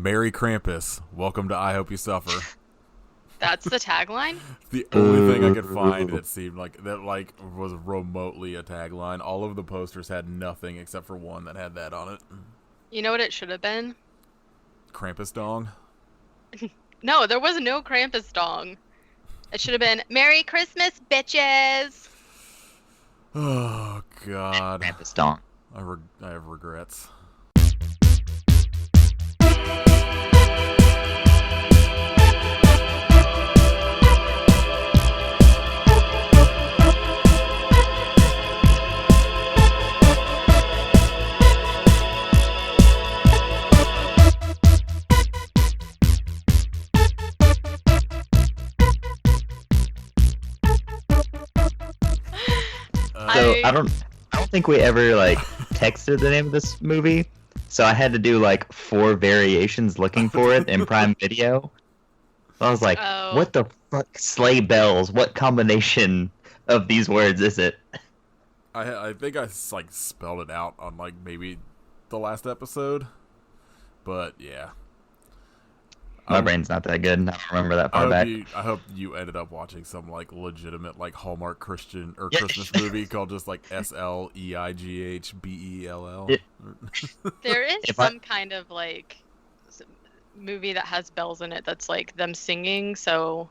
Merry Krampus, welcome to I Hope You Suffer. That's the tagline? The only thing I could find that seemed like that was remotely a tagline. All of the posters had nothing except for one that had that on it. You know what it should have been? Krampus dong? No, there was no Krampus dong. It should have been Merry Christmas, bitches! Oh, God. Krampus dong. I have regrets. So I don't think we ever texted the name of this movie. So I had to do 4 variations looking for it in Prime Video. So I was like, What the fuck? Sleigh bells. What combination of these words is it? I think I spelled it out on maybe the last episode, but yeah. My brain's not that good. I don't remember that far back. I hope you ended up watching some legitimate Hallmark Christian or Christmas movie called just SLEIGHBELL. There is some kind of movie that has bells in it that's them singing, so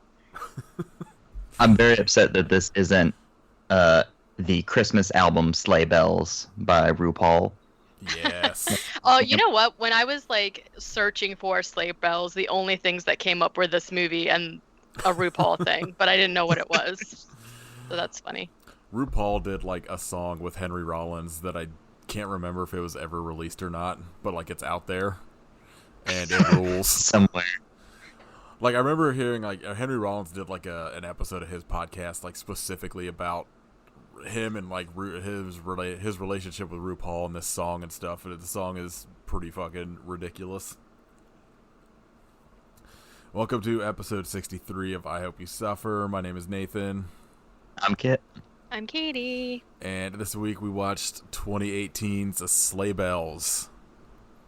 I'm very upset that this isn't the Christmas album Sleigh Bells by RuPaul. Yes. Oh, you know what? When I was searching for sleigh bells, the only things that came up were this movie and a RuPaul thing, but I didn't know what it was. So that's funny. RuPaul did a song with Henry Rollins that I can't remember if it was ever released or not, but it's out there and it rules somewhere. I remember hearing Henry Rollins did an episode of his podcast specifically about him and his relationship with RuPaul and this song and stuff, and the song is pretty fucking ridiculous. Welcome to episode 63 of I Hope You Suffer. My name is Nathan. I'm Kit. I'm Katie. And this week we watched 2018's Sleigh Bells.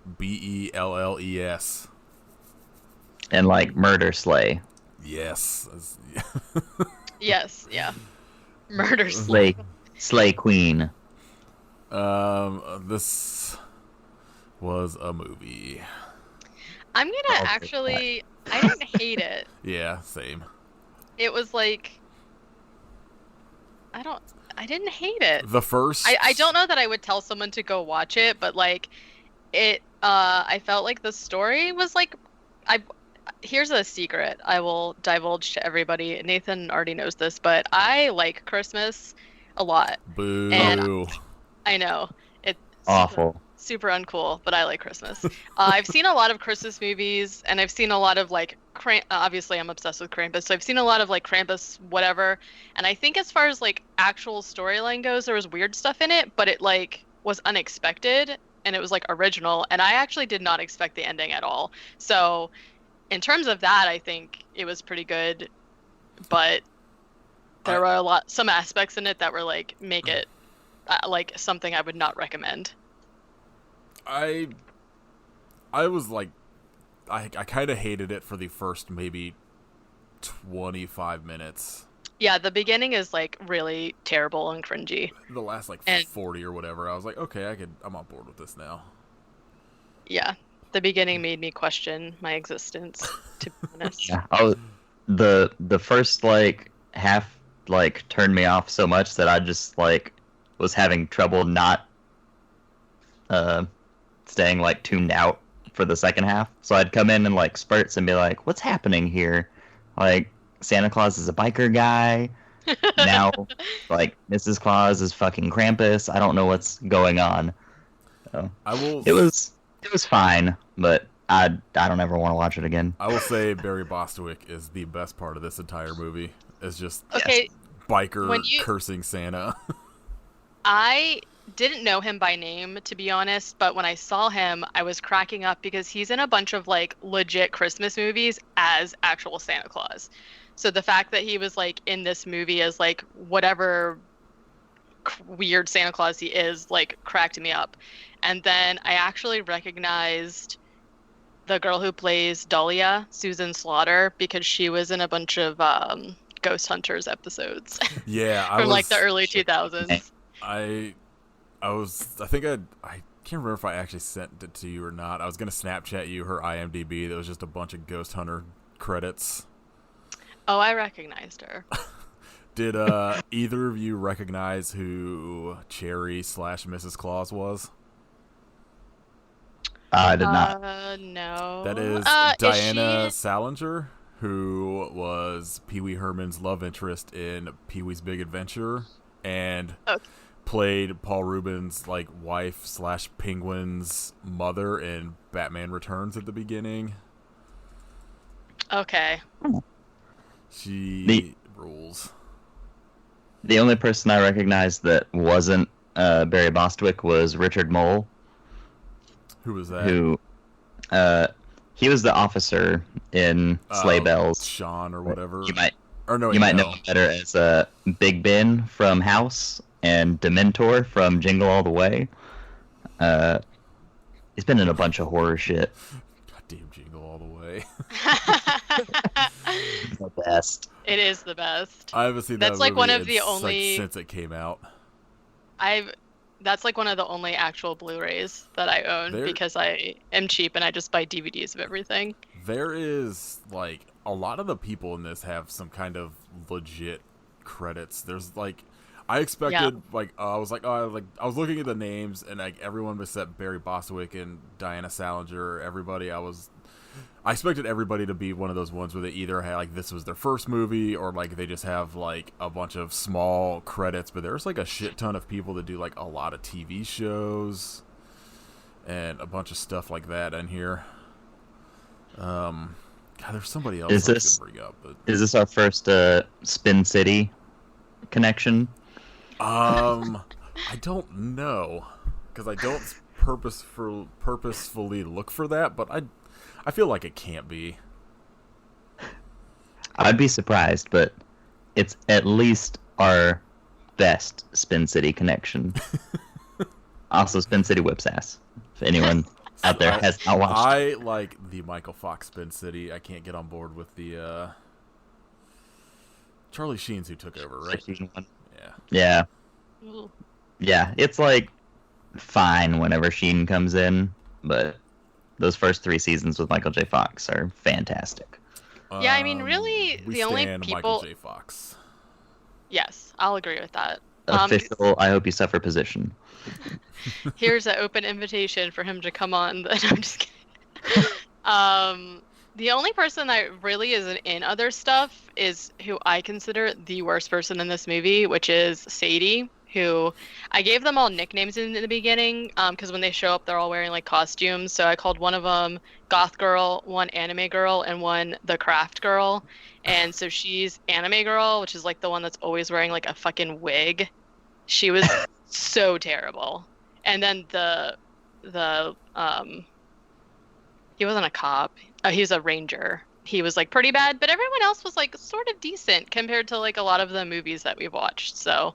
BELLES. And murder sleigh. Yes. Yes, yeah. Murder sleigh. Slay queen. This was a movie. I'm gonna I didn't hate it. Yeah, same. It was I didn't hate it. The first... I don't know that I would tell someone to go watch it, but I felt like the story was here's a secret I will divulge to everybody. Nathan already knows this, but I like Christmas a lot. Boo. And I know. It's awful. Super uncool, but I like Christmas. I've seen a lot of Christmas movies, and I've seen a lot of obviously I'm obsessed with Krampus, so I've seen a lot of Krampus whatever, and I think as far as actual storyline goes, there was weird stuff in it, but it was unexpected, and it was original, and I actually did not expect the ending at all. So in terms of that, I think it was pretty good, but there were some aspects in it that were make it something I would not recommend. I was I kind of hated it for the first maybe 25 minutes. Yeah, the beginning is really terrible and cringy. The last 40 or whatever, I was okay, I'm on board with this now. Yeah, the beginning made me question my existence, to be honest. Yeah, the first half turned me off so much that I just was having trouble not staying tuned out for the second half. So I'd come in spurts and be what's happening here? Santa Claus is a biker guy. Now Mrs. Claus is fucking Krampus. I don't know what's going on. So it was fine, but I don't ever want to watch it again. I will say Barry Bostwick is the best part of this entire movie. It's just okay. Biker cursing Santa. I didn't know him by name, to be honest, but when I saw him, I was cracking up because he's in a bunch of legit Christmas movies as actual Santa Claus. So the fact that he was in this movie as whatever weird Santa Claus he is cracked me up. And then I actually recognized the girl who plays Dahlia, Susan Slaughter, because she was in a bunch of Ghost Hunters episodes Yeah, from like the early 2000s. I can't remember if I actually sent it to you or not. I was gonna Snapchat you her IMDb. That was just a bunch of Ghost Hunter credits. Oh, I recognized her. Did either of you recognize who Cherry / Mrs. Claus was? I did not. No. That is Diana Salinger, who was Pee Wee Herman's love interest in Pee Wee's Big Adventure, and played Paul Rubens' like wife / Penguin's mother in Batman Returns at the beginning. Okay. She rules. The only person I recognized that wasn't Barry Bostwick was Richard Mole. Who was that? Who, he was the officer in Sleigh Bells. Sean or whatever. You might know him better as Big Ben from House and Dementor from Jingle All the Way. He's been in a bunch of horror shit. Goddamn Jingle All the Way. The best. It is the best. I haven't seen that. That's like movie one of the only since it came out. That's like one of the only actual Blu-rays that I own because I am cheap and I just buy DVDs of everything. There is like a lot of the people in this have some kind of legit credits. There's like I expected I was looking at the names and like everyone except Barry Bostwick and Diana Salinger, everybody I expected everybody to be one of those ones where they either had like this was their first movie or like they just have like a bunch of small credits, but there's like a shit ton of people that do like a lot of TV shows and a bunch of stuff like that in here. God, there's somebody else I was gonna bring up. But... Is this our first Spin City connection? I don't know because I don't purposefully look for that, but I feel like it can't be. I'd be surprised, but it's at least our best Spin City connection. Also, Spin City whips ass. If anyone out there has not watched. I like the Michael Fox Spin City. I can't get on board with the Charlie Sheen's who took over, right? Yeah. Ooh. Yeah, it's like fine whenever Sheen comes in, but those first 3 seasons with Michael J. Fox are fantastic. Yeah, I mean, really, the only people... Michael J. Fox. Yes, I'll agree with that. Official, I hope you suffer position. Here's an open invitation for him to come on. I'm just kidding. The only person that really isn't in other stuff is who I consider the worst person in this movie, which is Sadie, who I gave them all nicknames in the beginning because when they show up, they're all wearing like costumes. So I called one of them Goth Girl, one Anime Girl, and one The Craft Girl. And so she's Anime Girl, which is like the one that's always wearing like a fucking wig. She was so terrible. And then he wasn't a cop. He was a ranger. He was like pretty bad, but everyone else was like sort of decent compared to like a lot of the movies that we've watched. So,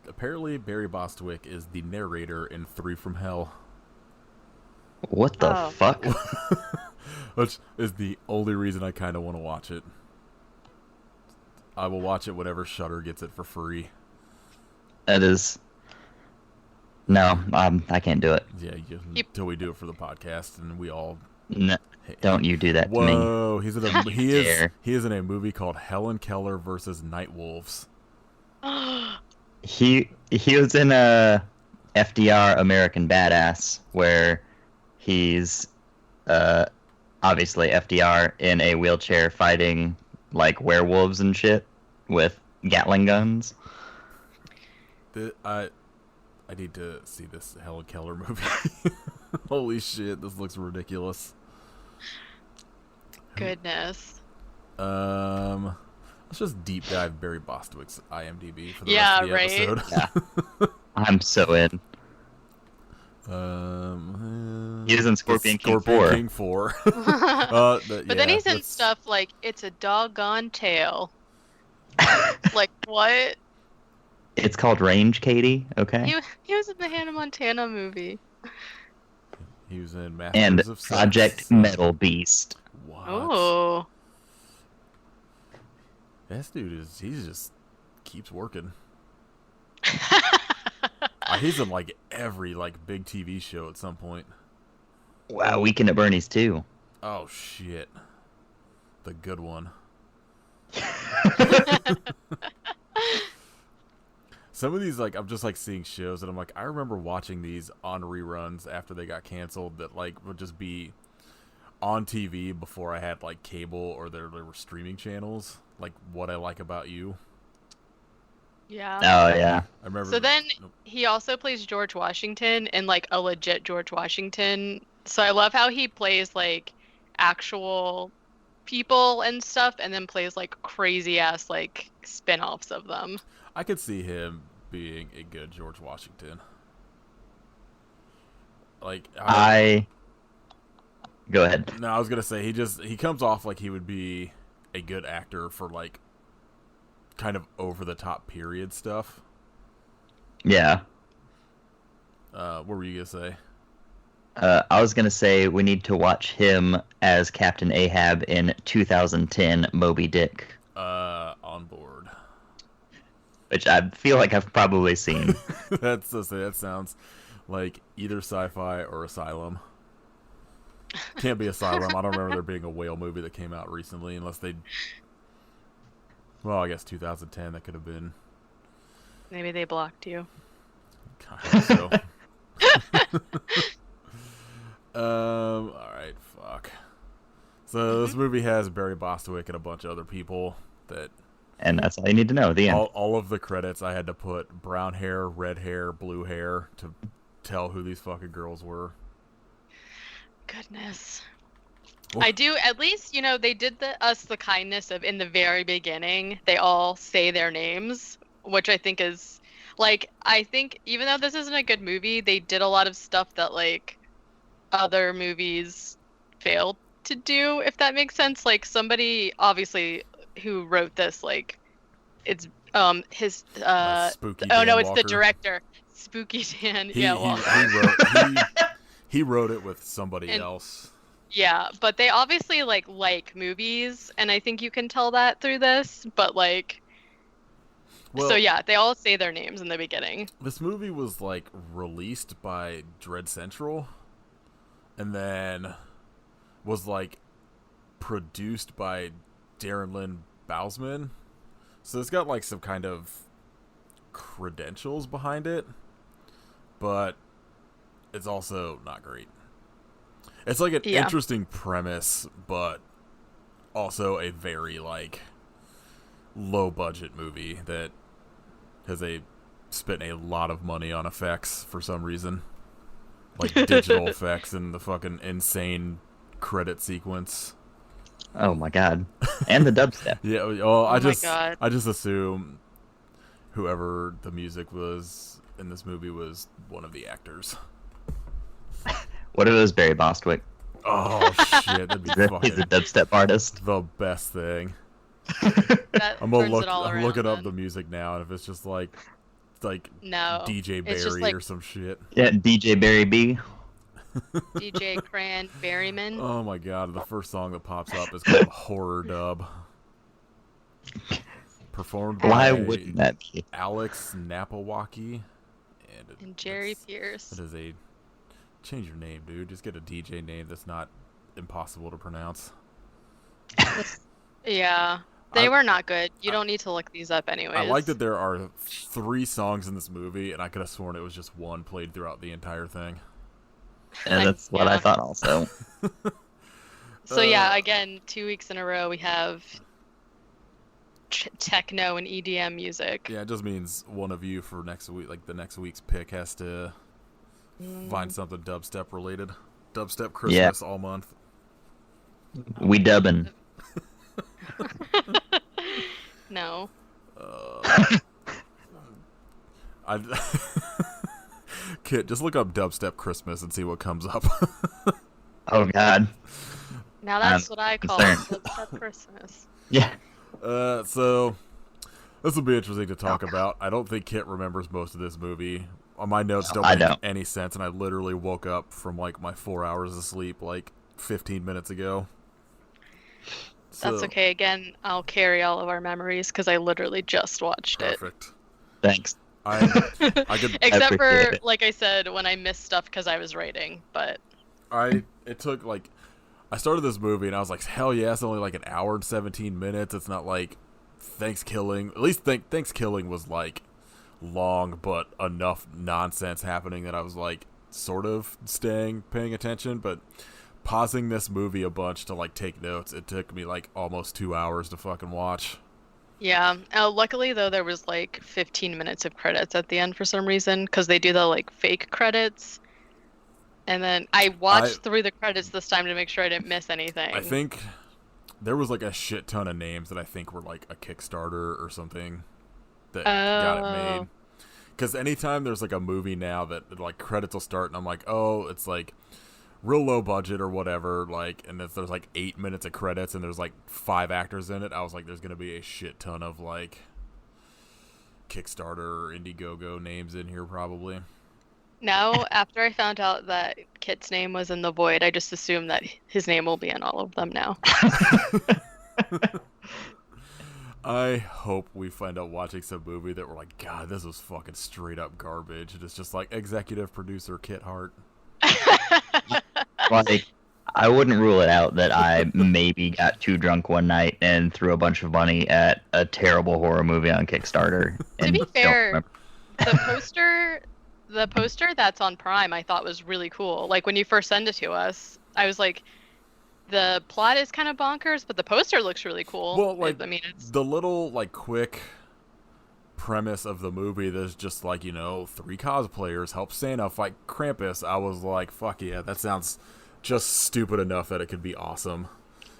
apparently Barry Bostwick is the narrator in 3 from Hell. What the fuck? Which is the only reason I kind of want to watch it. I will watch it whenever Shudder gets it for free. That is. No, I can't do it. Yeah, until we do it for the podcast, and we all. No, don't you do that to me? Whoa, he is in a movie called Helen Keller versus Night Wolves. He was in a FDR American Badass where he's obviously FDR in a wheelchair fighting like werewolves and shit with Gatling guns. I need to see this Helen Keller movie. Holy shit, this looks ridiculous. Goodness. Let's just deep dive Barry Bostwick's IMDb for the rest of the episode. Yeah. I'm so in. He is in Scorpion King 4. King 4. But then he's in stuff like It's a Doggone Tale. Like, what? It's called Range, Katie, okay? He was in the Hannah Montana movie. He was in and Masters of Project Sex. Metal Beast. What? Oh. This dude he just keeps working. He's in like every like big TV show at some point. Wow, Weekend at Bernie's too. Oh shit. The good one. Some of these, like, I'm just like seeing shows and I'm like, I remember watching these on reruns after they got canceled that like would just be on TV before I had like cable or there were streaming channels. Like What I Like About You. Yeah. Oh yeah. I remember. So then he also plays George Washington in like a legit George Washington. So I love how he plays like actual people and stuff and then plays like crazy ass like spin-offs of them. I could see him being a good George Washington. Like Go ahead. No, I was gonna say he comes off like he would be a good actor for like kind of over the top period stuff. Yeah. What were you gonna say? I was gonna say we need to watch him as Captain Ahab in 2010 Moby Dick, On board. which I feel like I've probably seen. That sounds like either sci-fi or Asylum. Can't be Asylum. I don't remember there being a whale movie that came out recently, unless they. Well, I guess 2010. That could have been. Maybe they blocked you. I hope so. All right. Fuck. So this movie has Barry Bostwick and a bunch of other people that. And that's all you need to know. The end. All of the credits I had to put brown hair, red hair, blue hair to tell who these fucking girls were. Goodness. Well- I do, at least, you know, they did us the kindness of, in the very beginning, they all say their names, which I think is, like, I think, even though this isn't a good movie, they did a lot of stuff that, like, other movies failed to do, if that makes sense. Like, somebody, obviously, who wrote this, like, it's, his, Spooky oh Dan no, it's the Walker. director, Spooky Dan, He, yeah, he- well. he wrote it with somebody And- else. Yeah, but they obviously like movies, and I think you can tell that through this. But like, Well, so yeah, they all say their names in the beginning. this movie was like released by Dread Central, and then was like produced by Darren Lynn Bousman. So it's got like some kind of credentials behind it, but it's also not great. It's like an Yeah. interesting premise, but also a very like low budget movie that has spent a lot of money on effects for some reason, like digital effects and the fucking insane credit sequence. Oh my god. And the dubstep. Yeah, well, Oh my God. I just assume whoever the music was in this movie was one of the actors. What if it was Barry Bostwick? Oh shit, that'd be He's a fucking dubstep artist. the best thing. That I'm gonna turns look. it all I'm around. looking up then. the music now, and if it's just like No, DJ it's just Barry like or some shit. Yeah, DJ Barry B. DJ Cran Berryman. Oh my god, the first song that pops up is called Horror Dub. Performed by Why wouldn't that be? Alex Napawaki And Jerry it's- Pierce. It is a change your name, dude. Just get a DJ name that's not impossible to pronounce. Yeah, they I- were not good. You don't need to look these up anyways. I like that there are 3 songs in this movie, and I could have sworn it was just one played throughout the entire thing. And that's what I Yeah. thought also. So yeah, again, 2 weeks in a row we have techno and EDM music. Yeah, it just means one of you for next week, like the next week's pick, has to find something dubstep related. Dubstep Christmas all month. We dubbing. No. I Kit, just look up dubstep Christmas and see what comes up. Oh god. Now that's I'm what I call concerned. dubstep Christmas. Yeah. So this will be interesting to talk about. I don't think Kit remembers most of this movie. my notes don't I make don't. any sense, and I literally woke up from like my 4 hours of sleep like 15 minutes ago. That's So, okay. Again, I'll carry all of our memories because I literally just watched perfect. Thanks. I it. could Except appreciate for, it. like I said, when I missed stuff because I was writing. But it took like I started this movie and I was like, hell yeah, it's only like an hour and 17 minutes. It's not like Thanksgiving. At least Thanksgiving was like long, but enough nonsense happening that I was like sort of paying attention. But pausing this movie a bunch to like take notes, it took me like almost 2 hours to fucking watch. yeah, luckily though there was like 15 minutes of credits at the end for some reason because they do the like fake credits. And then I watched through the credits this time to make sure I didn't miss anything. I think there was like a shit ton of names that I think were like a Kickstarter or something that got it made. Because anytime there's like a movie now that like credits will start and I'm like, oh, it's like real low budget or whatever, like, and if there's like 8 minutes of credits and there's like 5 actors in it, I was like, there's gonna be a shit ton of like Kickstarter or Indiegogo names in here probably. Now, after I found out that Kit's name was in The Void, I just assumed that his name will be in all of them now. I hope we find out watching some movie that we're like, God, this was fucking straight up garbage. And it's just like executive producer Kit Hart. Like, I wouldn't rule it out that I maybe got too drunk one night and threw a bunch of money at a terrible horror movie on Kickstarter. To be don't fair, remember. the poster that's on Prime I thought was really cool. Like when you first sent it to us, I was like, the plot is kind of bonkers, but the poster looks really cool. Well, like, I mean, it's the little, like, quick premise of the movie that's just like, 3 cosplayers help Santa fight Krampus. I was like, fuck yeah, that sounds just stupid enough that it could be awesome.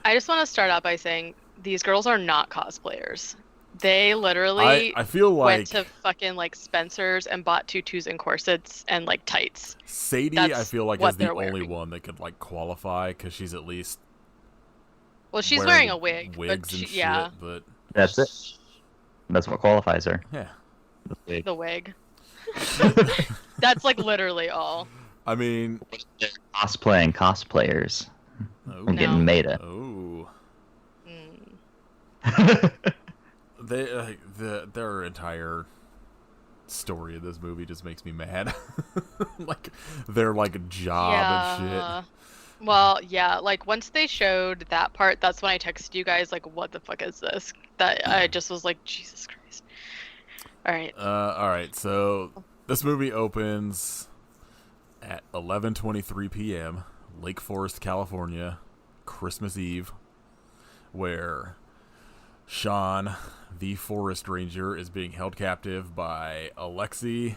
I just want to start out by saying these girls are not cosplayers. They literally I feel like went to fucking like Spencer's and bought tutus and corsets and like tights. Sadie, That's I feel like what is the they're only wearing. one that could like qualify because she's at least Well, she's wearing a wig, wigs but and shit. yeah, But That's it. That's what qualifies her. yeah, the wig. That's like literally all. I mean, Cosplaying cosplayers. oh, I'm getting meta. oh. Mm. Their entire story of this movie just makes me mad. Like their like job and shit. Well, yeah, like once they showed that part, that's when I texted you guys like, "What the fuck is this?" That I just was like, "Jesus Christ!" All right. So this movie opens at 11:23 p.m. Lake Forest, California, Christmas Eve, where Sean, the forest ranger, is being held captive by Alexi,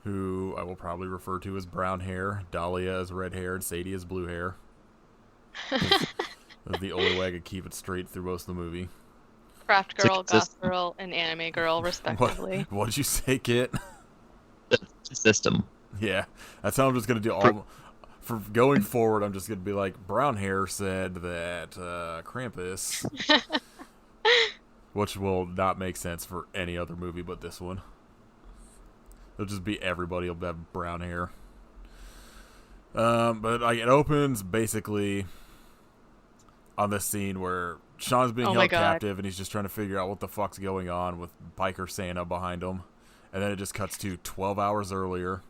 who I will probably refer to as brown hair, Dahlia as red hair, and Sadie as blue hair. That's the only way I could keep it straight through most of the movie. Craft girl, It's just- goth girl, and anime girl, respectively. What did you say, Kit? System. Yeah, that's how I'm just gonna do all. For going forward, I'm just gonna be like, brown hair said that Krampus, which will not make sense for any other movie but this one. It'll just be everybody will have brown hair. But like it opens basically on this scene where Sean's being Oh my held God. captive and he's just trying to figure out what the fuck's going on with Biker Santa behind him, and then it just cuts to 12 hours earlier.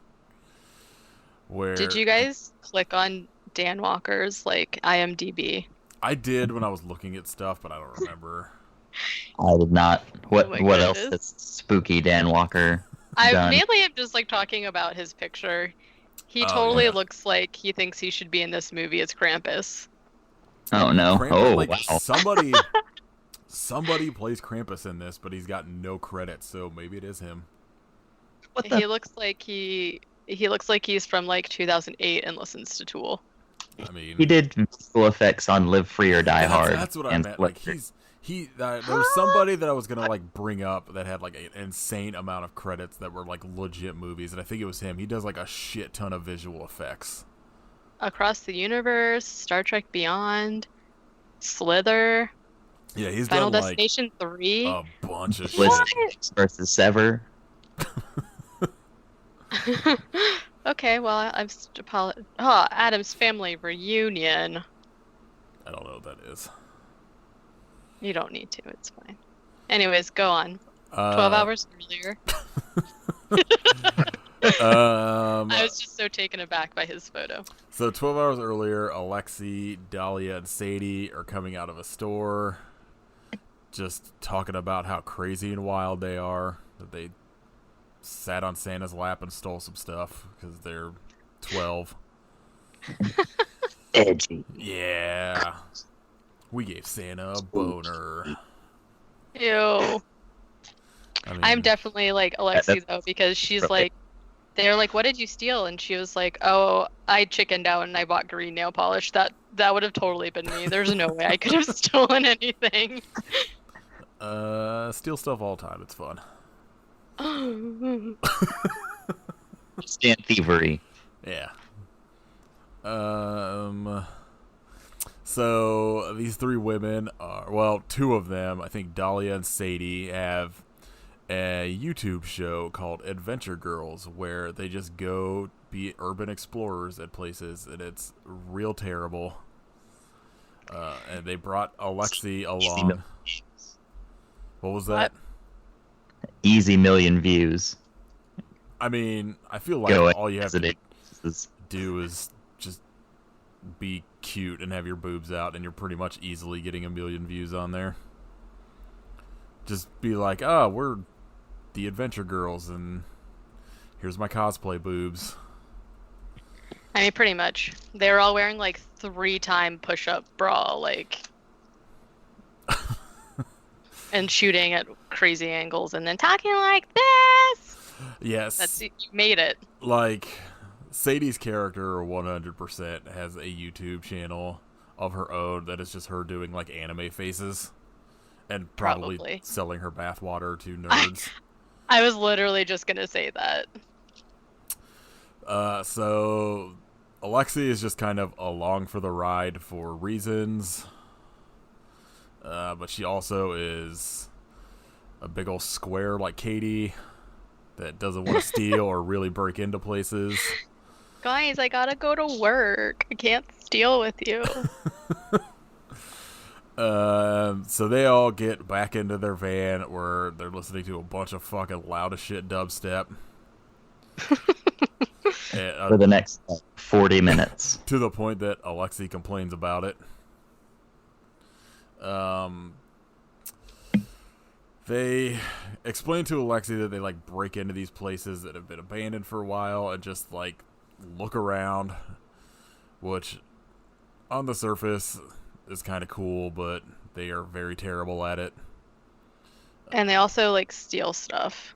Where Did you guys click on Dan Walker's like IMDb? I did when I was looking at stuff, but I don't remember. I did not. What Oh my What else goodness. has spooky Dan Walker I done? mainly am just like talking about his picture. He Oh, totally yeah. looks like he thinks he should be in this movie as Krampus. Oh no! Krampus, Oh like, wow! somebody plays Krampus in this, but he's got no credits, so maybe it is him. What He looks like he looks like he's from like 2008 and listens to Tool. I mean, He did visual effects on Live Free or Die Hard. That's what I and meant. Like Splinter. there was somebody that I was gonna like bring up that had like an insane amount of credits that were like legit movies, and I think it was him. He does like a shit ton of visual effects. Across the Universe, Star Trek Beyond, Slither, Yeah, he's Final done like Destination 3. a bunch of shit. Ballistic versus Sever. Okay, well, oh, Adam's Family reunion. I don't know what that is. You don't need to. It's fine. Anyways, go on. 12 Uh, hours earlier. I was just so taken aback by his photo. So 12 hours earlier, Alexi, Dahlia, and Sadie are coming out of a store, just talking about how crazy and wild they are. That they sat on Santa's lap and stole some stuff because they're 12. Edgy. Yeah. We gave Santa a boner. Ew. I mean, I'm definitely like Alexi that's- though, because she's Right. like, they're like, what did you steal? And she was like, oh, I chickened out and I bought green nail polish. That would have totally been me. There's no way I could have stolen anything. steal stuff all the time. It's fun. Stand thievery. Yeah. So these three women are, well, two of them, I think Dahlia and Sadie, have a YouTube show called Adventure Girls where they just go be urban explorers at places, and it's real terrible. And they brought Alexi along. What was that? Easy million views. I mean, I feel like Go all you have to ahead. This do is just be cute and have your boobs out, and you're pretty much easily getting 1 million views on there. Just be like, oh, we're the Adventure Girls, and here's my cosplay boobs. I mean, pretty much. They were all wearing like 3-time push-up bra, like, and shooting at crazy angles, and then talking like this. Yes. You made it. Like, Sadie's character 100% has a YouTube channel of her own that is just her doing, like, anime faces. And probably. Selling her bathwater to nerds. I was literally just gonna say that. So Alexi is just kind of along for the ride for reasons. But she also is a big old square like Katie that doesn't want to steal or really break into places. Guys, I gotta go to work. I can't steal with you. So they all get back into their van where they're listening to a bunch of fucking loud as shit dubstep. And, for the next 40 minutes. to the point that Alexi complains about it. They explain to Alexi that they like break into these places that have been abandoned for a while and just like look around, which on the surface is kind of cool, but they are very terrible at it. And they also like steal stuff.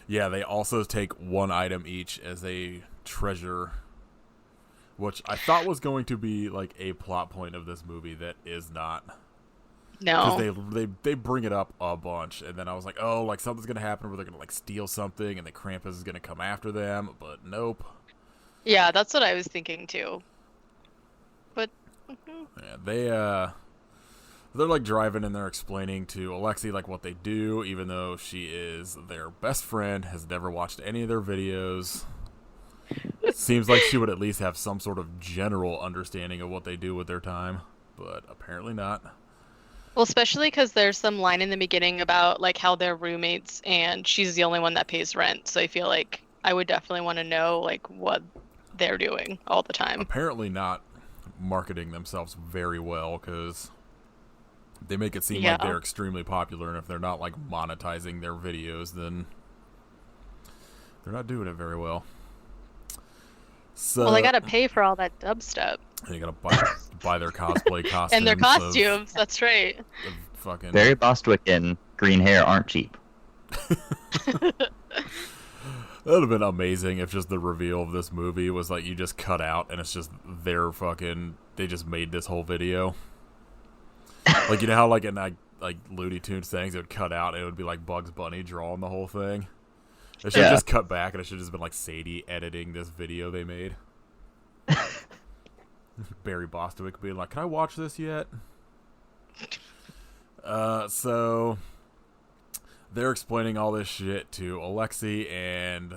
Yeah, they also take one item each as a treasure, which I thought was going to be like a plot point of this movie that is not. No. Because they bring it up a bunch, and then I was like, oh, like something's gonna happen where they're gonna like steal something, and the Krampus is gonna come after them, but nope. Yeah, that's what I was thinking too. But Yeah, they're like driving and they're explaining to Alexi like what they do, even though she is their best friend, has never watched any of their videos. Seems like she would at least have some sort of general understanding of what they do with their time, but apparently not. well, especially because there's some line in the beginning about like how they're roommates and she's the only one that pays rent. So I feel like I would definitely want to know like what they're doing all the time. Apparently not marketing themselves very well, because they make it seem Yeah. like they're extremely popular, and if they're not like monetizing their videos, then they're not doing it very well. So Well, they gotta pay for all that dubstep they gotta buy their cosplay costumes and their of costumes. That's right. fucking Barry Bostwick and green hair aren't cheap. That would have been amazing if just the reveal of this movie was like you just cut out and it's just their fucking. They just made this whole video. Like, you know how like in like Looney Tunes things it would cut out and it would be like Bugs Bunny drawing the whole thing. It should have just cut back and it should have just been like Sadie editing this video they made. Barry Bostwick being like, "Can I watch this yet?" So they're explaining all this shit to Alexi, and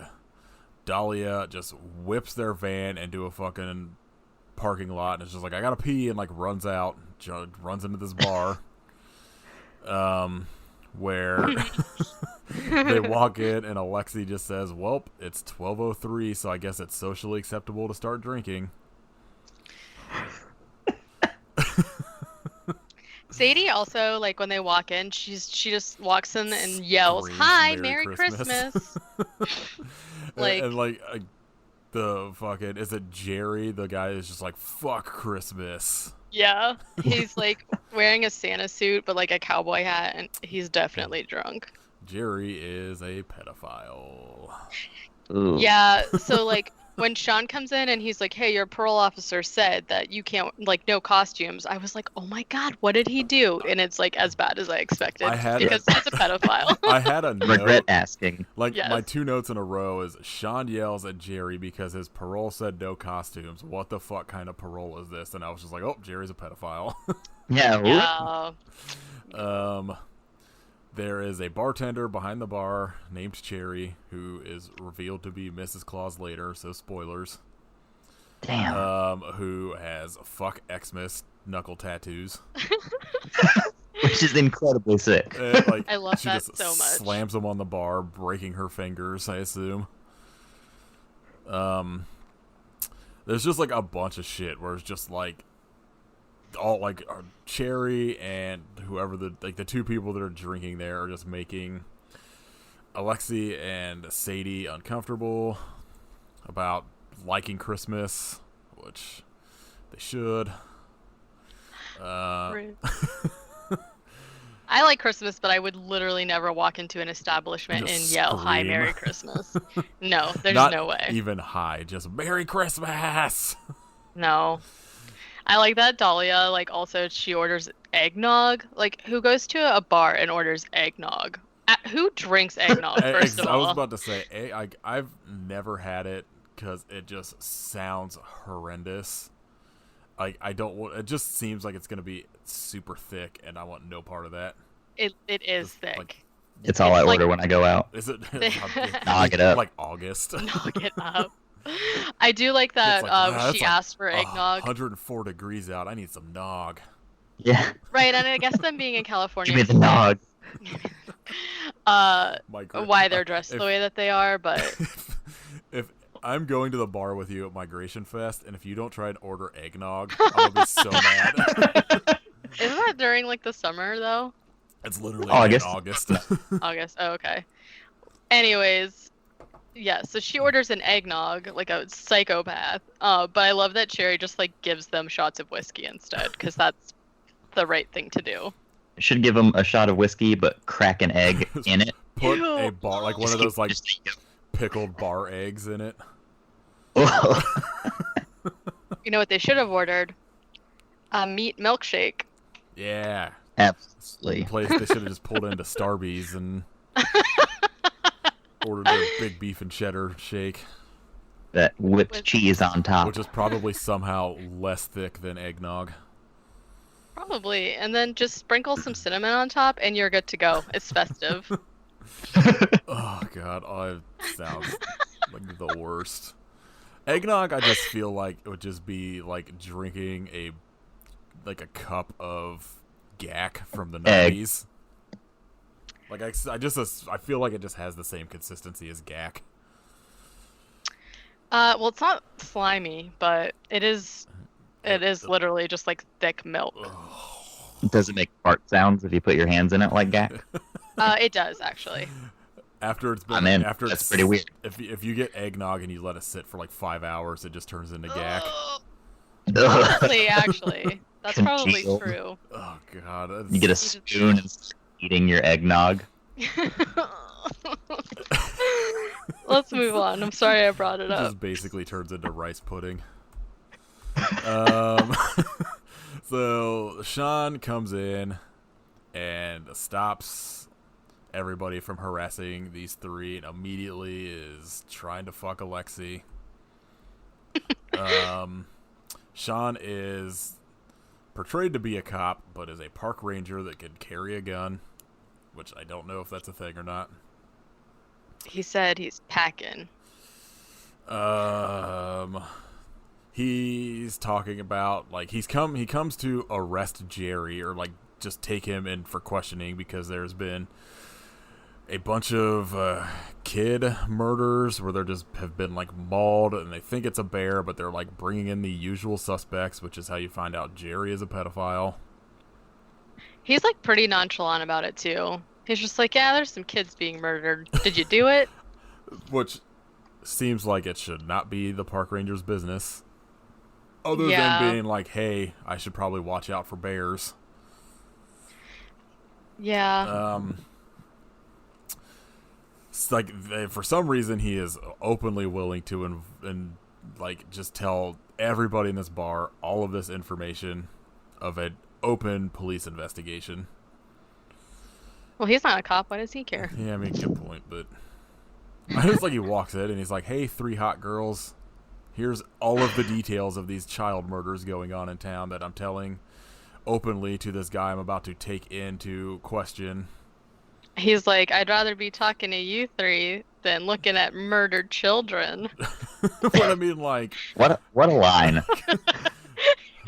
Dahlia just whips their van into a fucking parking lot and is just like, I gotta pee, and like runs out, runs into this bar, where they walk in and Alexei just says, well, it's 12:03, so I guess it's socially acceptable to start drinking. Sadie also, like, when they walk in, she just walks in and yells, Screams, "Hi, Merry Merry Christmas." Christmas!" Like, and like the fucking, is it Jerry? The guy is just like, fuck Christmas. yeah, he's like wearing a Santa suit, but like a cowboy hat, and he's definitely drunk. Jerry is a pedophile. Ooh. Yeah, so like when Sean comes in and he's like, "Hey, your parole officer said that you can't, like, no costumes," I was like, "Oh my god, what did he do?" And it's like as bad as I expected because he's a pedophile. I had a Regret note, asking. like Yes. my 2 notes in a row is Sean yells at Jerry because his parole said no costumes. What the fuck kind of parole is this? And I was just like, oh, Jerry's a pedophile. Yeah. Yeah. There is a bartender behind the bar named Cherry who is revealed to be Mrs. Claus later, so spoilers. Damn. Who has fuck Xmas knuckle tattoos. Which is incredibly sick. And, like, I love she that just so much. slams them on the bar, breaking her fingers, I assume. There's just like a bunch of shit where it's just like all like Cherry and whoever the 2 people that are drinking there are just making Alexei and Sadie uncomfortable about liking Christmas, which they should. Rude. I like Christmas, but I would literally never walk into an establishment and Just yell, "Hi, scream. Merry Christmas." No, there's Not no way. even high, just Merry Christmas. No. I like that Dahlia, like, also she orders eggnog. Like, who goes to a bar and orders eggnog? Who drinks eggnog, first of I was all? about to say, I've never had it because it just sounds horrendous. I don't want. It just seems like it's gonna be super thick, and I want no part of that. It is Just, thick. like, It's all I It's like- order when I go out. is it? Nog it up. Like August. Knock it up. I do like that It's like, wow, she that's like, asked for eggnog. 104 degrees out. I need some nog. Yeah. Right, and I guess them being in California. Give me the nog. Why they're dressed the way that they are, but if I'm going to the bar with you at Migration Fest, and if you don't try and order eggnog, I'm gonna be so mad. isn't that during like the summer though? It's literally August. in August. August. Oh, okay. Anyways, yeah. So she orders an eggnog like a psychopath. But I love that Cherry just like gives them shots of whiskey instead, because that's the right thing to do. Should give them a shot of whiskey, but crack an egg in it. Put Ew. a bar, like one of those like Just- pickled bar eggs in it. You know what they should have ordered? A meat milkshake. Yeah. Absolutely. Place they should have just pulled into Starbucks and ordered their big beef and cheddar shake, That whipped With- cheese on top. which is probably somehow less thick than eggnog. Probably. And then just sprinkle some cinnamon on top and you're good to go. It's festive. Oh god, it sounds like the worst. Eggnog, I just feel like it would just be like drinking a cup of gack from the Egg. 90s. Like I feel like it just has the same consistency as gack. Well, it's not slimy, but it is literally just like thick milk. Does it make fart sounds if you put your hands in it like that? It does actually. After it's been, I'm in. after That's it's pretty weird. If you get eggnog and you let it sit for like 5 hours, it just turns into gack. Probably, actually. That's probably Congealed. true. Oh god, that's, You get a spoon and start eating your eggnog. Let's move on. I'm sorry I brought it it up. just basically turns into rice pudding. Um, so Sean comes in and stops everybody from harassing these 3 and immediately is trying to fuck Alexei. Sean is portrayed to be a cop, but is a park ranger that can carry a gun, which I don't know if that's a thing or not. He said he's packing. He's talking about like he comes to arrest Jerry or like just take him in for questioning because there's been a bunch of kid murders where there just have been like mauled and they think it's a bear, but they're like bringing in the usual suspects, which is how you find out Jerry is a pedophile. He's like pretty nonchalant about it too. He's just like, yeah, there's some kids being murdered. Did you do it? Which seems like it should not be the park ranger's business. Other Yeah. than being like, hey, I should probably watch out for bears. Yeah. It's like for some reason he is openly willing to and like just tell everybody in this bar all of this information of an open police investigation. Well, he's not a cop. Why does he care? Yeah, I mean, good point, but it's like he walks in and he's like, hey, 3 hot girls, here's all of the details of these child murders going on in town that I'm telling openly to this guy I'm about to take into question. He's like, I'd rather be talking to you 3 than looking at murdered children. What I mean, like, What a line.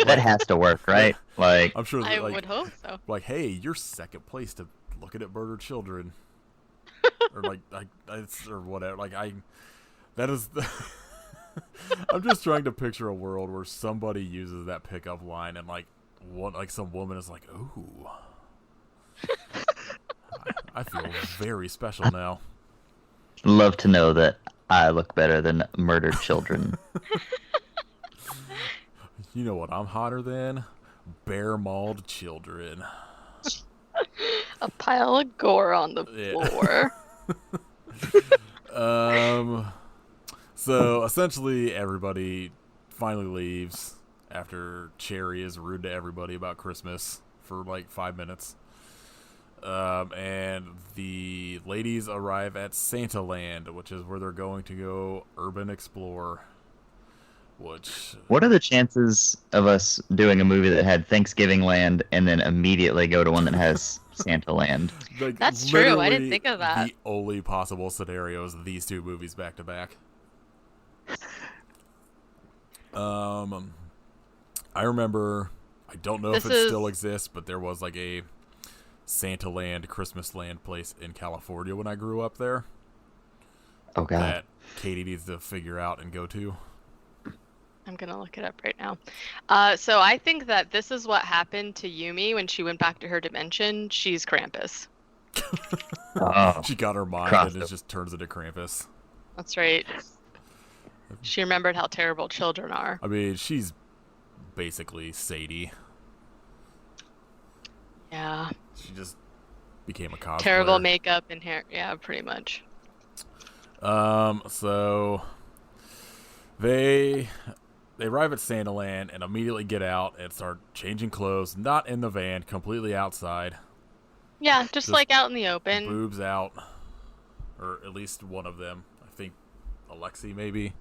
That has to work, right? Like, I'm sure I like, would hope so. like, hey, you're second place to looking at murdered children, or like, or whatever. Like, that is. I'm just trying to picture a world where somebody uses that pickup line and like some woman is like, ooh, I feel very special now. love to know that I look better than murdered children. You know what I'm hotter than? Bear mauled children. A pile of gore on the floor. So essentially everybody finally leaves after Cherry is rude to everybody about Christmas for like 5 minutes. And the ladies arrive at Santa Land, which is where they're going to go urban explore. What are the chances of us doing a movie that had Thanksgiving Land and then immediately go to one that has Santa Land? Like, That's true. I didn't literally think of that. The only possible scenario is these 2 movies back to back. I remember, I don't know if it still exists, but there was like a Santa Land, Christmas Land place in California when I grew up there. Oh, God. That Katie needs to figure out and go to. I'm going to look it up right now. So I think that this is what happened to Yumi when she went back to her dimension. She's Krampus. Oh, She got her mind Crossed and it it. just turns into Krampus. That's right. She remembered how terrible children are. I mean, she's basically Sadie. Yeah. She just became a cosplayer. Terrible makeup and hair. Yeah, pretty much. So they arrive at Santa Land and immediately get out and start changing clothes, not in the van, completely outside. Yeah, just Just like out in the open. Boobs out. Or at least one of them. I think Alexi, maybe.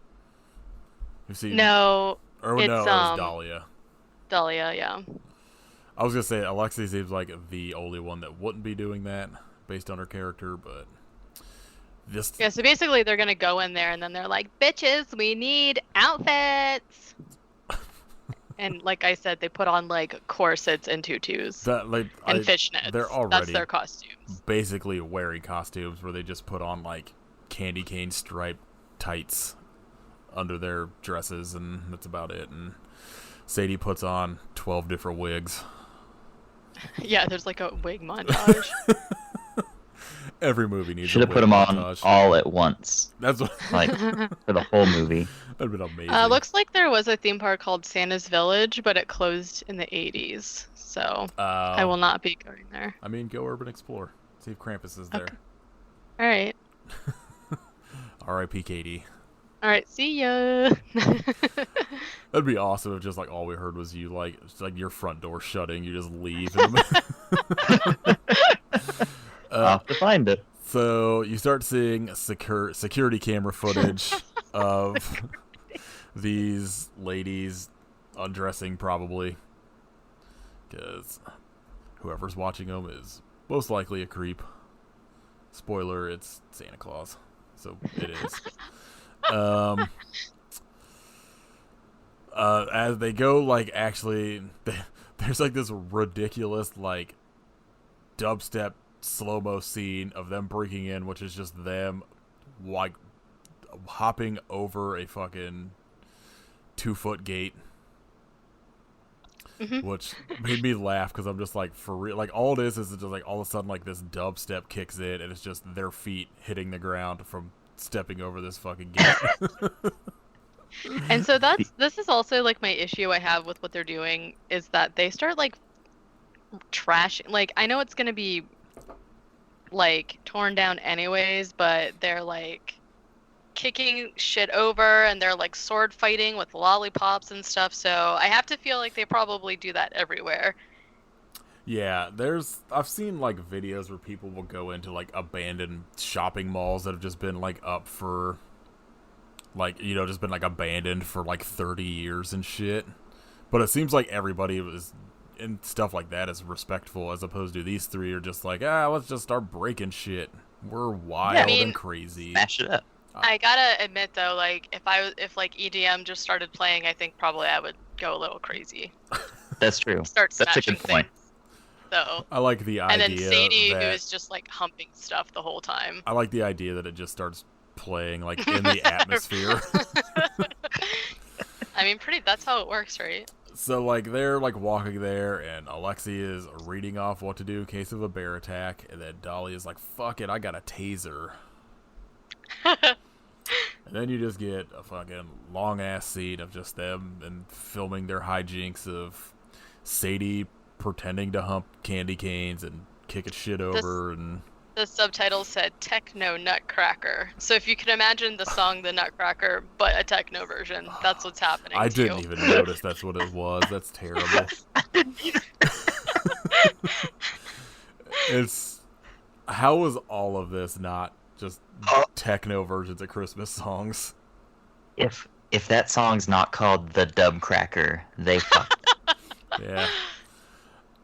You see? No, Or it's, no, it was Dahlia. Dahlia, yeah. I was going to say Alexi seems like the only one that wouldn't be doing that based on her character, but this Yeah, so basically they're going to go in there and then they're like, bitches, we need outfits. And like I said, they put on like corsets and tutus that like and fishnets. they're That's already their costumes. basically wearing costumes where they just put on like candy cane striped tights under their dresses and that's about it. And Sadie puts on 12 different wigs. Yeah, there's like a wig montage. Every movie needs should a have wig put them on montage. all at once, That's what like for the whole movie. that'd been amazing. Looks like there was a theme park called Santa's Village, but it closed in the 80s. So I will not be going there. I mean, go Urban Explore. See if Krampus is there. Okay. All right. R.I.P. Katie. All right. See ya. That'd be awesome if just like all we heard was you like just, like your front door shutting. You just leave. In the I'll have to find it. So you start seeing security camera footage of these ladies undressing, probably, because whoever's watching them is most likely a creep. Spoiler: it's Santa Claus, so it is. Um, as they go, like, actually, there's like this ridiculous, like, dubstep slow-mo scene of them breaking in, which is just them, like, hopping over a fucking 2-foot gate. Which made me laugh because I'm just like, for real, like, all it is just like all of a sudden like this dubstep kicks in and it's just their feet hitting the ground from stepping over this fucking gate. And so this is also like my issue I have with what they're doing is that they start like trashing. Like, I know it's gonna be like torn down anyways, but they're like kicking shit over and they're like sword fighting with lollipops and stuff. So I have to feel like they probably do that everywhere. Yeah, I've seen like videos where people will go into like abandoned shopping malls that have just been like up for like, you know, just been like abandoned for like 30 years and shit. But it seems like everybody was and stuff like that is respectful, as opposed to these three are just like, let's just start breaking shit. We're wild and crazy. Smash it up. I gotta admit though, like if like EDM just started playing, I think probably I would go a little crazy. That's true. Start That's a smashing good point. things. So. I like the idea. And then Sadie, that, who is just like humping stuff the whole time. I like the idea that it just starts playing like in the atmosphere. I mean, that's how it works, right? So like they're like walking there, and Alexi is reading off what to do in case of a bear attack, and then Dolly is like, "Fuck it, I got a taser." And then you just get a fucking long ass scene of just them and filming their hijinks of Sadie pretending to hump candy canes and kicking shit over. And the subtitle said Techno Nutcracker. So if you can imagine the song The Nutcracker, but a techno version, that's what's happening. I to didn't you. even notice that's what it was. That's terrible. It's how was all of this not just techno versions of Christmas songs? If that song's not called the Dub Cracker, they fucked up. Yeah.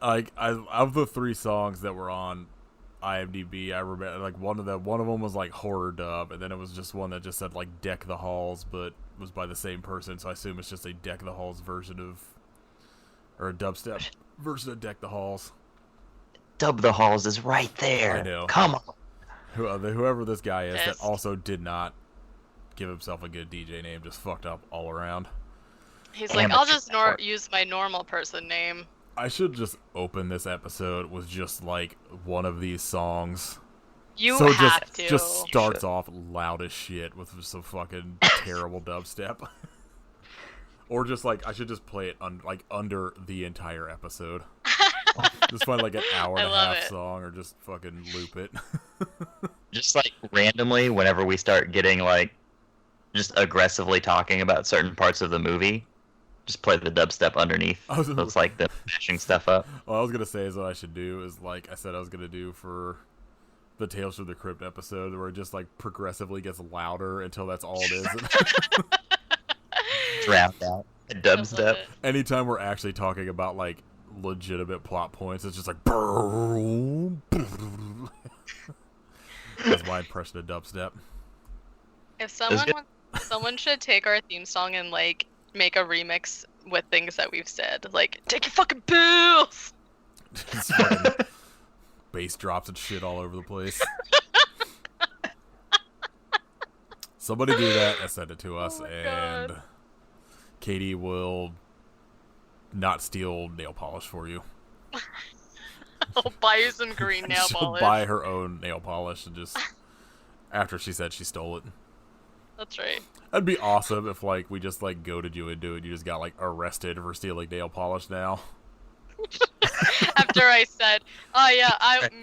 Like of the 3 songs that were on IMDb, I remember like one of them was like horror dub, and then it was just one that just said like Deck the Halls, but was by the same person, so I assume it's just a Deck the Halls version of, or a dubstep version of Deck the Halls. Dub the Halls is right there. I know. Come on. Whoever this guy is that Pissed. also did not give himself a good DJ name, just fucked up all around. He's like, I'll just Amateur. use my normal person name. I should just open this episode with just like one of these songs. You So have to. just starts off loud as shit with some fucking terrible dubstep. Or just like I should just play it like under the entire episode. Just find like an hour and I a love half it. song, or just fucking loop it. Just like randomly, whenever we start getting like just aggressively talking about certain parts of the movie, just play the dubstep underneath. Looks like the mashing stuff up. What I was gonna say is what I should do is like I said I was gonna do for the Tales from the Crypt episode, where it just like progressively gets louder until that's all it is. Drowned out. The I love dubstep. it. Anytime we're actually talking about like legitimate plot points, it's just like boom. That's my impression of dubstep. If good. someone should take our theme song and like make a remix with things that we've said, like take your fucking pills. Just fucking bass drops and shit all over the place. Somebody do that and send it to us, Oh my and God. Katie will not steal nail polish for you. I'll buy you some green nail She'll polish. buy her own nail polish and just after she said she stole it. That's right. That'd be awesome if like we just like goaded you into it. You just got like arrested for stealing nail polish now. After I said, "Oh yeah,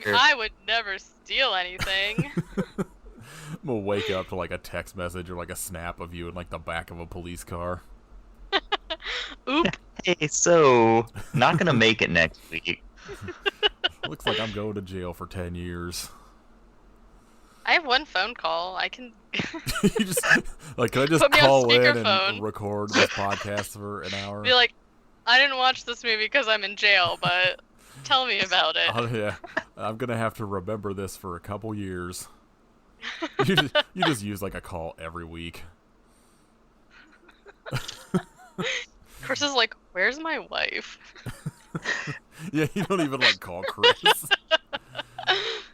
Sure. I would never steal anything." I'm gonna wake up to like a text message or like a snap of you in like the back of a police car. Oop. Hey, so not gonna make it next week. Looks like I'm going to jail for 10 years. I have one phone call. I can. You just like, can I just Put me on call in speakerphone. and record this podcast for an hour? Be like, I didn't watch this movie because I'm in jail, but tell me about it. Oh yeah, I'm gonna have to remember this for a couple years. You just use like a call every week. Chris is like, "Where's my wife?" Yeah, you don't even like call Chris.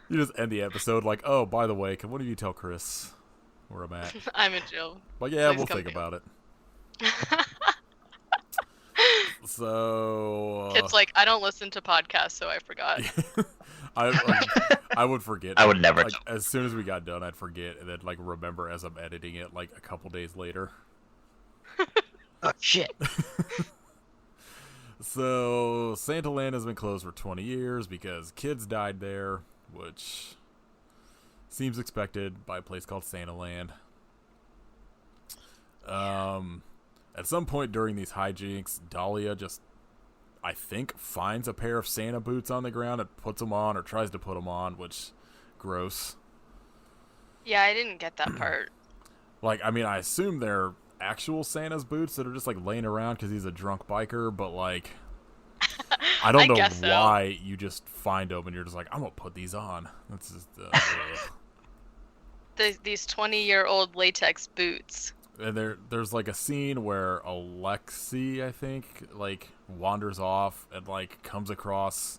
You just end the episode like, oh, by the way, can one of you tell Chris where I'm at? I'm in jail. Like, yeah, Please we'll come think here. about it. So Kid's like, I don't listen to podcasts, so I forgot. I would forget. I would never Like, tell. as soon as we got done, I'd forget, and then like remember as I'm editing it, like a couple days later. Oh shit. So Santa Land has been closed for 20 years because kids died there, which seems expected by a place called Santa Land. At some point during these hijinks, Dahlia just, I think, finds a pair of Santa boots on the ground and puts them on, or tries to put them on, which, gross. Yeah, I didn't get that part. Like, I mean, I assume they're actual Santa's boots that are just, like, laying around because he's a drunk biker, but, like, I don't know guess so. why you just find them and you're just like, I'm gonna put these on. That's just, These 20-year-old latex boots. And there's like a scene where Alexi, I think, like wanders off and like comes across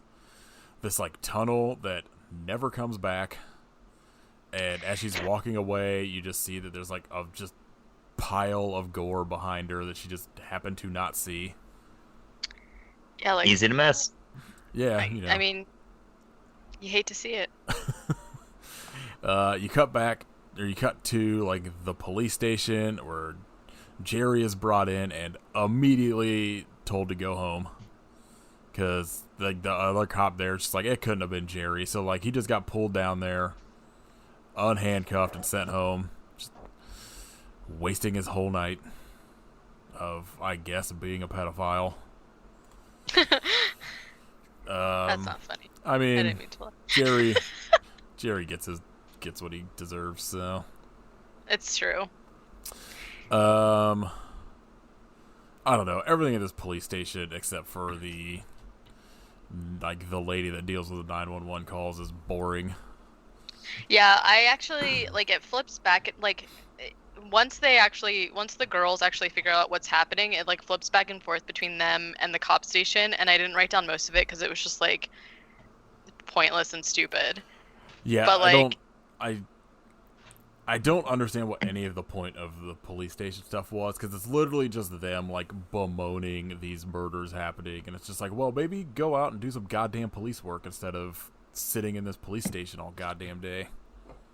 this like tunnel that never comes back. And as she's walking away, you just see that there's like a just pile of gore behind her that she just happened to not see. Yeah, like Easy to miss. Yeah, you know. I mean, you hate to see it. You cut to like the police station where Jerry is brought in and immediately told to go home because like the other cop there is just like, it couldn't have been Jerry, so like he just got pulled down there, unhandcuffed, and sent home, just wasting his whole night of, I guess, being a pedophile. That's not funny. I I mean, didn't mean to laugh. Jerry gets what he deserves, so. It's true. I don't know. Everything at this police station, except for the lady that deals with the 911 calls, is boring. Yeah, I actually like it flips back. Once the girls actually figure out what's happening, it like flips back and forth between them and the cop station. And I didn't write down most of it because it was just like pointless and stupid. Yeah, But, like- I don't understand what any of the point of the police station stuff was, because it's literally just them like bemoaning these murders happening, and it's just like, well, maybe go out and do some goddamn police work instead of sitting in this police station all goddamn day.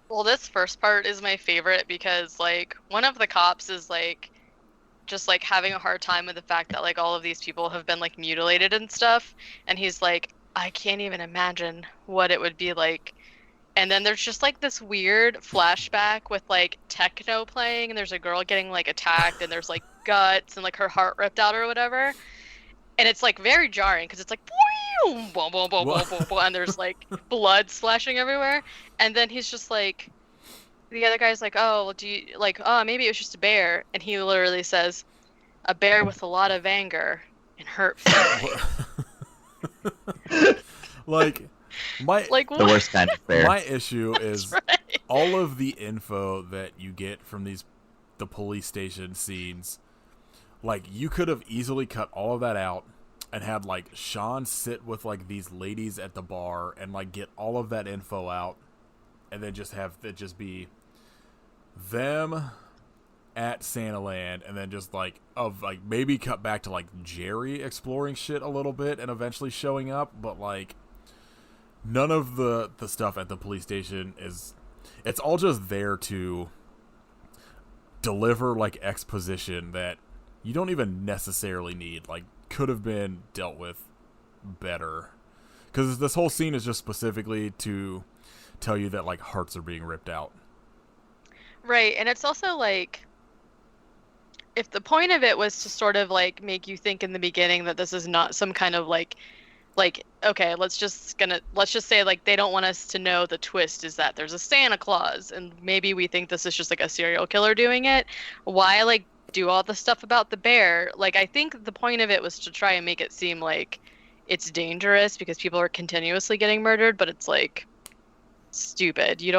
Well, this first part is my favorite because like one of the cops is like just like having a hard time with the fact that like all of these people have been like mutilated and stuff, and he's like, I can't even imagine what it would be like. And then there's just like this weird flashback with like techno playing, and there's a girl getting like attacked, and there's like guts and like her heart ripped out or whatever. And it's like very jarring because it's like boom, boom, boom, boom, boom, boom, boom, and there's like blood splashing everywhere. And then he's just like, the other guy's like, oh, well, do you like, oh, maybe it was just a bear. And he literally says, a bear with a lot of anger and hurt feelings. Like, Like The what? worst kind of bear. my issue is Right. all of the info that you get from the police station scenes. Like, you could have easily cut all of that out and had like Sean sit with like these ladies at the bar and like get all of that info out, and then just have it just be them at Santa Land, and then just like maybe cut back to like Jerry exploring shit a little bit and eventually showing up, but like none of the stuff at the police station it's all just there to deliver like exposition that you don't even necessarily need, like could have been dealt with better, because this whole scene is just specifically to tell you that like hearts are being ripped out. Right, and it's also like, if the point of it was to sort of like make you think in the beginning that this is not some kind of like okay, let's just say like they don't want us to know the twist is that there's a Santa Claus, and maybe we think this is just like a serial killer doing it. Why like do all the stuff about the bear? Like, I think the point of it was to try and make it seem like it's dangerous because people are continuously getting murdered, but it's like stupid. You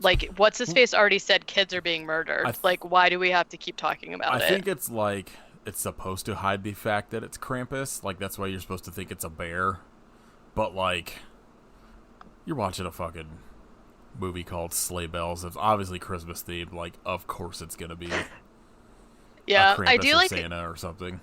Like, what's his face already said kids are being murdered. Like, why do we have to keep talking about it? I think it's like it's supposed to hide the fact that it's Krampus. Like, that's why you're supposed to think it's a bear. But like, you're watching a fucking movie called Sleigh Bells. It's obviously Christmas themed. Like, of course it's gonna be. Yeah, Krampus I do or like Santa or something.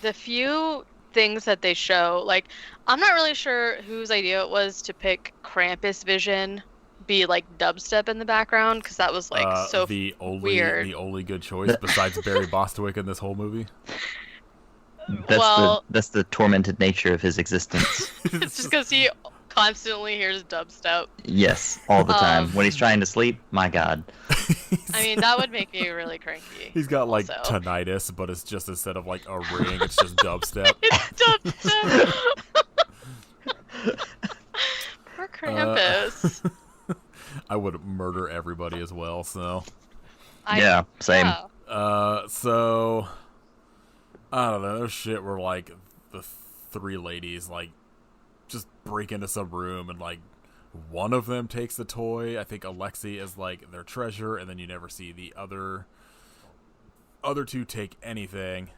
the few things that they show. Like, I'm not really sure whose idea it was to pick Krampus Vision be like dubstep in the background, because that was like so weird. The only good choice besides Barry Bostwick in this whole movie. That's the tormented nature of his existence. It's just because he constantly hears dubstep. Yes, all the time. When he's trying to sleep, my God. I mean, that would make me really cranky. He's got like also. tinnitus, but it's just instead of like a ring, it's just dubstep. It's dubstep. Poor Krampus. I would murder everybody as well, so. Yeah, same. Yeah. So I don't know. There's shit where like the three ladies like just break into some room and like one of them takes the toy. I think Alexi is like their treasure, and then you never see the other two take anything,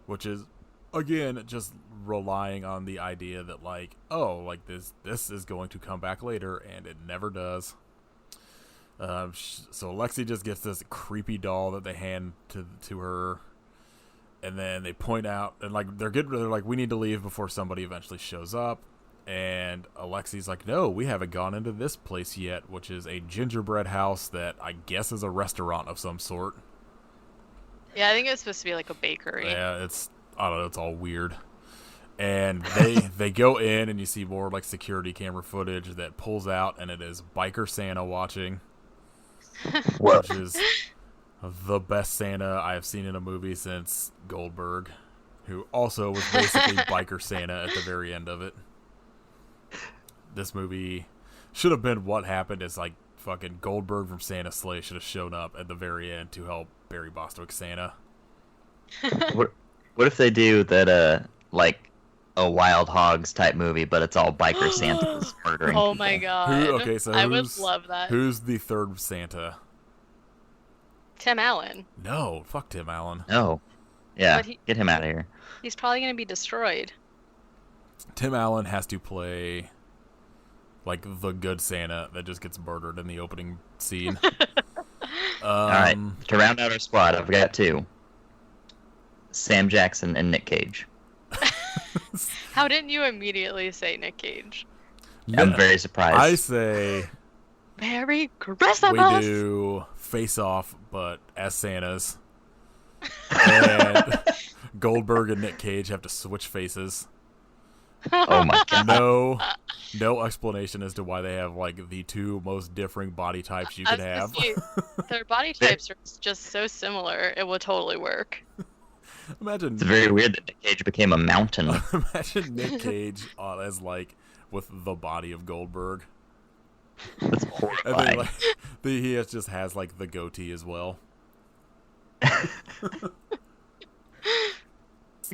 which is again just relying on the idea that like, oh, like this is going to come back later, and it never does. So Alexi just gets this creepy doll that they hand to her, and then they point out and like they're like, we need to leave before somebody eventually shows up. And Alexi's like, no, we haven't gone into this place yet, which is a gingerbread house that I guess is a restaurant of some sort. Yeah, I think it's supposed to be like a bakery. Yeah, I don't know, it's all weird. And they go in, and you see more like security camera footage that pulls out, and it is Biker Santa watching, which is the best Santa I have seen in a movie since Goldberg, who also was basically Biker Santa at the very end of it. This movie should have been what happened is like fucking Goldberg from Santa's Sleigh should have shown up at the very end to help Barry Bostwick Santa. What if they do that like a Wild Hogs type movie, but it's all biker Santas murdering Oh people? my God. So I would love that. Who's the third Santa? Tim Allen. No, fuck Tim Allen. No. Yeah, But get him out of here. He's probably going to be destroyed. Tim Allen has to play like the good Santa that just gets murdered in the opening scene. All right, to round out our squad, I've got two: Sam Jackson and Nick Cage. How didn't you immediately say Nick Cage? I'm very surprised. I say Merry Christmas! we do Face Off, but as Santas. And Goldberg and Nick Cage have to switch faces. Oh my God. No explanation as to why they have like the two most differing body types you could have. Their body types are just so similar, it would totally work. Imagine It's very weird that Nick Cage became a mountain. imagine Nick Cage as like with the body of Goldberg. That's And horrifying. then, like, he just has like the goatee as well.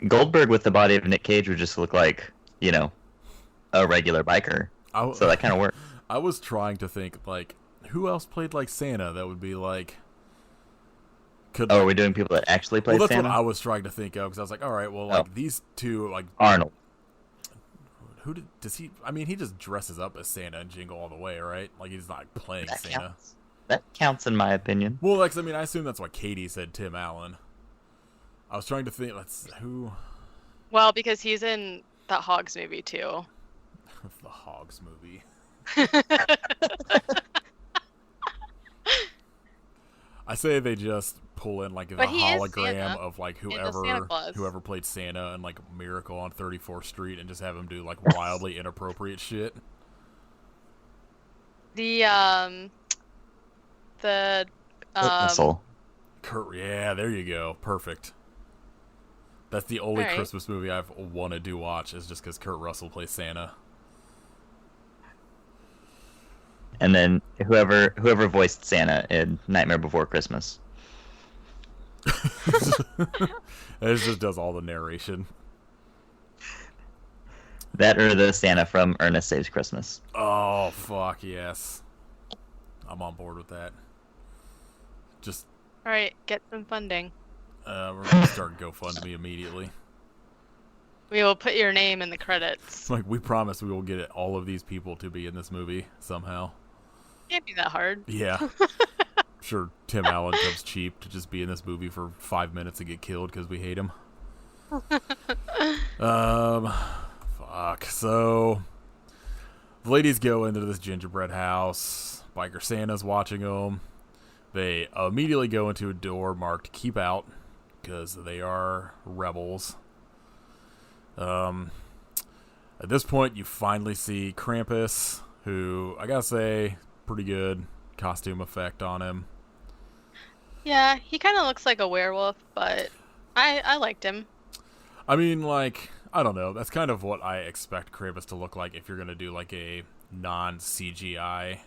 Goldberg with the body of Nick Cage would just look like, a regular biker. So that kind of worked. I was trying to think like who else played like Santa that would be like. Are we doing people that actually played Well, that's Santa? what I was trying to think of because I was like, all right, well, like these two, like Arnold. does he? I mean, he just dresses up as Santa and Jingle All the Way, right? Like he's not playing That Santa. counts. That counts in my opinion. Well, like I mean, I assume that's why Katie said Tim Allen. I was trying to think. Who? Well, because he's in that Hogs movie too. The Hogs movie. I say they just pull in like the But he is hologram Santa of like in the Santa Claus. whoever played Santa and like Miracle on 34th Street and just have him do like wildly inappropriate shit. The Russell. Kurt, yeah, there you go, perfect. That's the only Alright. Christmas movie I've wanted to watch is just because Kurt Russell plays Santa. And then whoever voiced Santa in Nightmare Before Christmas. It just does all the narration. That or the Santa from Ernest Saves Christmas. Oh fuck yes. I'm on board with that. Just All right, get some funding. we're gonna start GoFundMe immediately. We will put your name in the credits. Like we promise, we will get all of these people to be in this movie somehow. Can't be that hard. Yeah. Sure, Tim Allen comes cheap to just be in this movie for 5 minutes and get killed because we hate him. Fuck. So, the ladies go into this gingerbread house. Biker Santa's watching them. They immediately go into a door marked "Keep Out" because they are rebels. At this point, you finally see Krampus, who I gotta say, pretty good costume effect on him. Yeah, he kind of looks like a werewolf, but I liked him. I mean, like, I don't know. That's kind of what I expect Krampus to look like if you're gonna do like a non-CGI.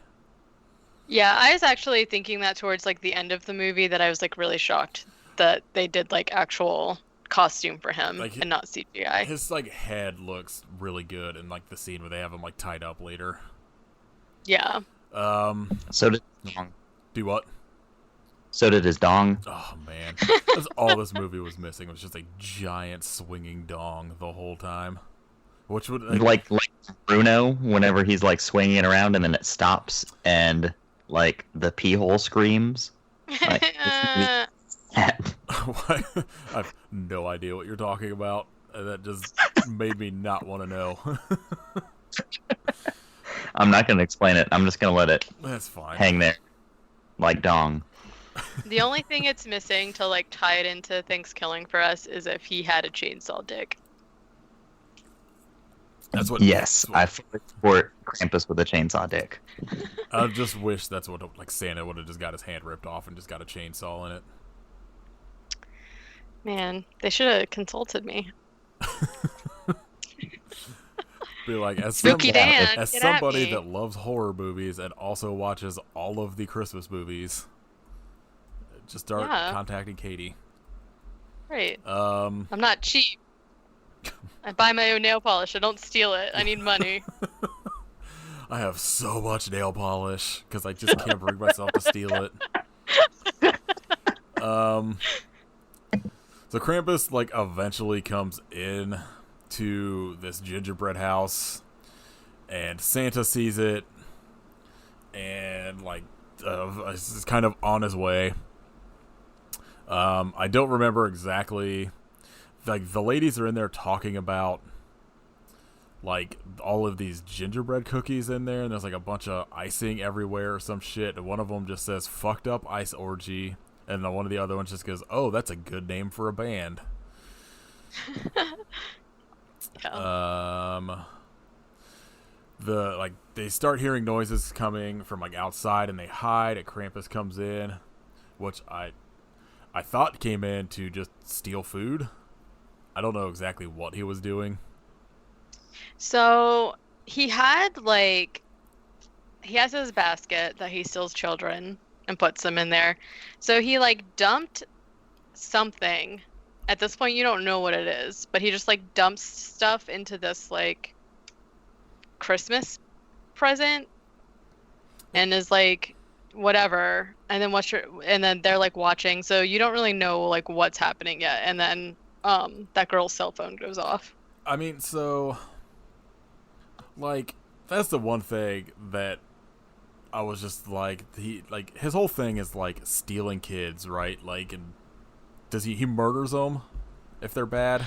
Yeah, I was actually thinking that towards like the end of the movie that I was like really shocked that they did like actual costume for him Like, and not CGI. His like head looks really good in like the scene where they have him like tied up later. Yeah. So did his dong. Do what? So did his dong. Oh man, that's all this movie was missing was just a giant swinging dong the whole time. Which would Like Bruno, whenever he's like swinging it around and then it stops and like the pee hole screams. Like, I have no idea what you're talking about. That just made me not want to know. I'm not gonna explain it. I'm just gonna let it That's fine. hang there, like dong. The only thing it's missing to like tie it into things killing for us is if he had a chainsaw dick. That's what. Yes, that's what- I fully support Krampus with a chainsaw dick. I just wish that's what like Santa would have just got his hand ripped off and just got a chainsaw in it. Man, they should have consulted me. Be like, as Spooky Dan, as get at somebody me. that loves horror movies and also watches all of the Christmas movies, just start Yeah. contacting Katie. Right. Um, I'm not cheap. I buy my own nail polish. I don't steal it. I need money. I have so much nail polish because I just can't bring myself to steal it. So Krampus like eventually comes in to this gingerbread house, and Santa sees it, and like is kind of on his way. I don't remember exactly. Like the ladies are in there talking about like all of these gingerbread cookies in there, and there's like a bunch of icing everywhere or some shit. And one of them just says "fucked up ice orgy," and then one of the other ones just goes, "Oh, that's a good name for a band." Yeah. They start hearing noises coming from like outside, and they hide. And Krampus comes in, which I thought came in to just steal food. I don't know exactly what he was doing. So he has his basket that he steals children and puts them in there. So he like dumped something. At this point you don't know what it is, but he just like dumps stuff into this like Christmas present and is like whatever. And then they're like watching, so you don't really know like what's happening yet. And then that girl's cell phone goes off. I mean, so like that's the one thing that I was just like his whole thing is like stealing kids, right? Like, and does he murders them if they're bad?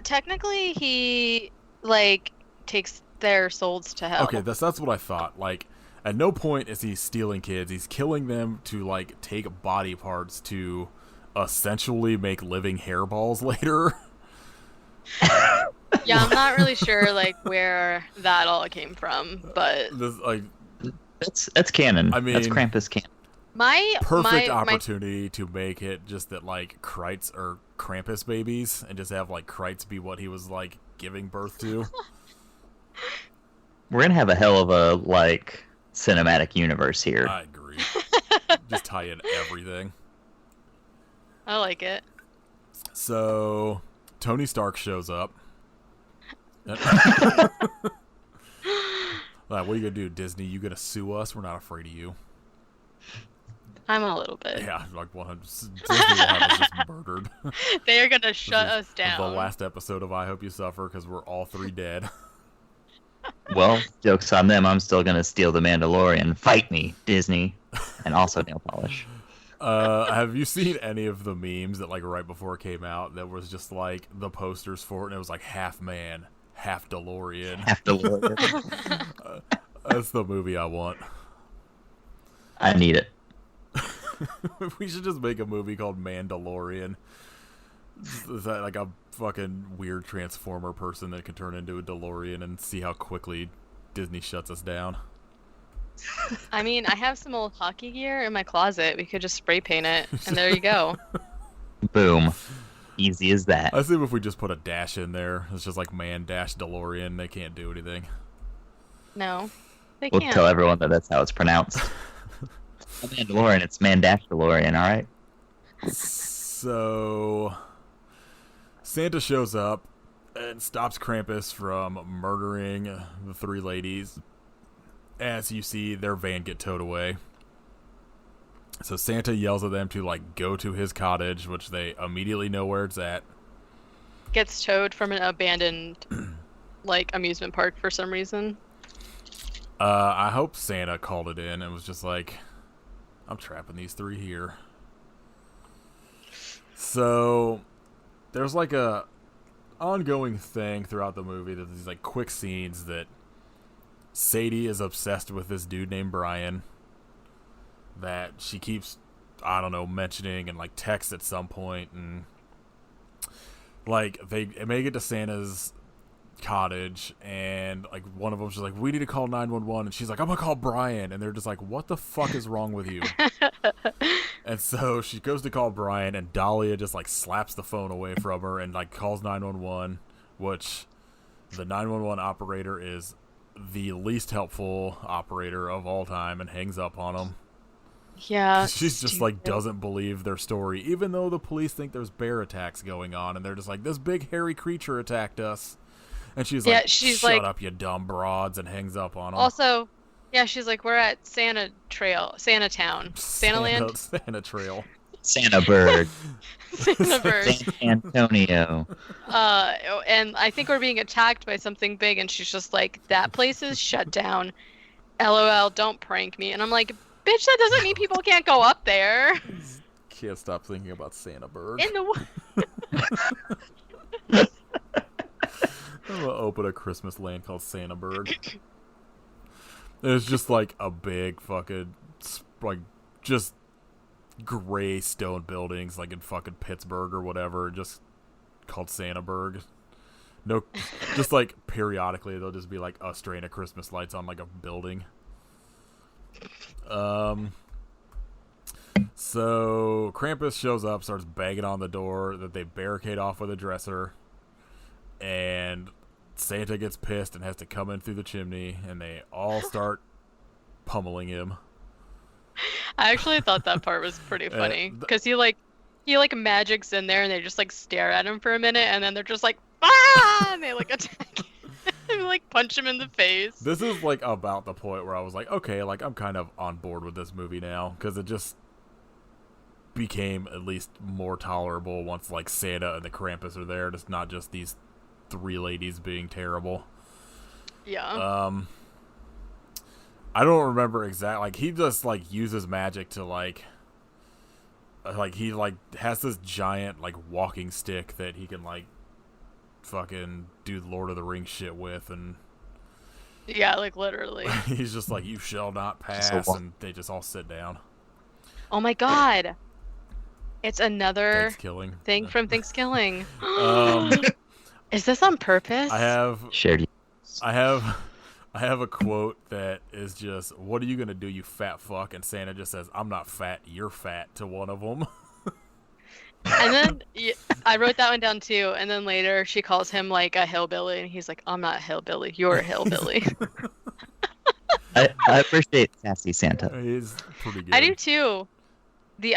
Technically he like takes their souls to hell. Okay, that's what I thought. Like, at no point is he stealing kids. He's killing them to like take body parts to essentially make living hairballs later. Yeah, I'm not really sure like where that all came from, but This like That's canon. I that's mean- Krampus canon. my perfect my opportunity to make it just that like Kreitz or Krampus babies, and just have like Kreitz be what he was like giving birth to. We're gonna have a hell of a like cinematic universe here. I agree. Just tie in everything. I like it. So Tony Stark shows up. Like, what are you gonna do, Disney? You gonna sue us? We're not afraid of you. I'm a little bit. Yeah, like 100. Disney will have us just murdered. They are gonna shut This is us down. The last episode of I Hope You Suffer because we're all 3 dead. Well, joke's on them. I'm still gonna steal the Mandalorian. Fight me, Disney, and also nail polish. Have you seen any of the memes that like right before it came out that was just like the posters for it and it was like half man, half DeLorean? Half DeLorean. That's the movie I want. I need it. We should just make a movie called Mandalorian. Is that like a fucking weird transformer person that can turn into a DeLorean and see how quickly Disney shuts us down? I mean, I have some old hockey gear in my closet. We could just spray paint it, and there you go. Boom. Easy as that. I assume if we just put a dash in there, it's just like man dash DeLorean. They can't do anything. No, they We'll can't. tell everyone that that's how it's pronounced. Mandalorian, it's Man-Dash DeLorean, alright? So Santa shows up and stops Krampus from murdering the 3 ladies. As you see their van get towed away. So Santa yells at them to like go to his cottage, which they immediately know where it's at. Gets towed from an abandoned, like, amusement park for some reason. I hope Santa called it in and was just like, I'm trapping these 3 here. So there's like a ongoing thing throughout the movie that these like quick scenes that Sadie is obsessed with this dude named Brian that she keeps, I don't know, mentioning and like texts at some point, and like they make it to Santa's cottage and like one of them's just like, we need to call 911, and she's like, I'm gonna call Brian, and they're just like, what the fuck is wrong with you? And so she goes to call Brian, and Dahlia just like slaps the phone away from her and like calls 911, which the 911 operator is the least helpful operator of all time and hangs up on him. Yeah. She's just like stupid. doesn't believe their story, even though the police think there's bear attacks going on, and they're just like, this big hairy creature attacked us. And she's Yeah, like, she's shut like- up, you dumb broads, and hangs up on them. Also, yeah, she's like, we're at Santa Town. Santa Land? Santa Trail. Santa Bird. Santa Bird. San Antonio. And I think we're being attacked by something big, and she's just like, that place is shut down. LOL, don't prank me. And I'm like, bitch, that doesn't mean people can't go up there. Can't stop thinking about Santa Bird. In the I'm gonna open a Christmas land called Santa Bird. It's just like a big fucking, like, just gray stone buildings, like in fucking Pittsburgh or whatever, just called Santaburg. No, just like periodically there'll just be like a strain of Christmas lights on like a building. So Krampus shows up, starts banging on the door that they barricade off with a dresser, and Santa gets pissed and has to come in through the chimney, and they all start pummeling him. I actually thought that part was pretty funny because he magics in there, and they just like stare at him for a minute, and then they're just like, ah, and they like attack him and like punch him in the face. This is like about the point where I was like, okay, like I'm kind of on board with this movie now, because it just became at least more tolerable once like Santa and the Krampus are there. It's not just these 3 ladies being terrible. Yeah. I don't remember exactly. Like he just like uses magic to like he like has this giant like walking stick that he can like fucking do Lord of the Rings shit with, and Yeah, like literally. he's just like, you shall not pass, and they just all sit down. Oh my god. It's another Thanksgiving. thing from Thanksgiving. Um, Is this on purpose? I have Shared. I have a quote that is just, what are you gonna do, you fat fuck? And Santa just says, I'm not fat, you're fat, to one of them. And then I wrote that one down too. And then later she calls him like a hillbilly, and he's like, I'm not a hillbilly, you're a hillbilly. I appreciate sassy Santa. He's pretty good. I do too. The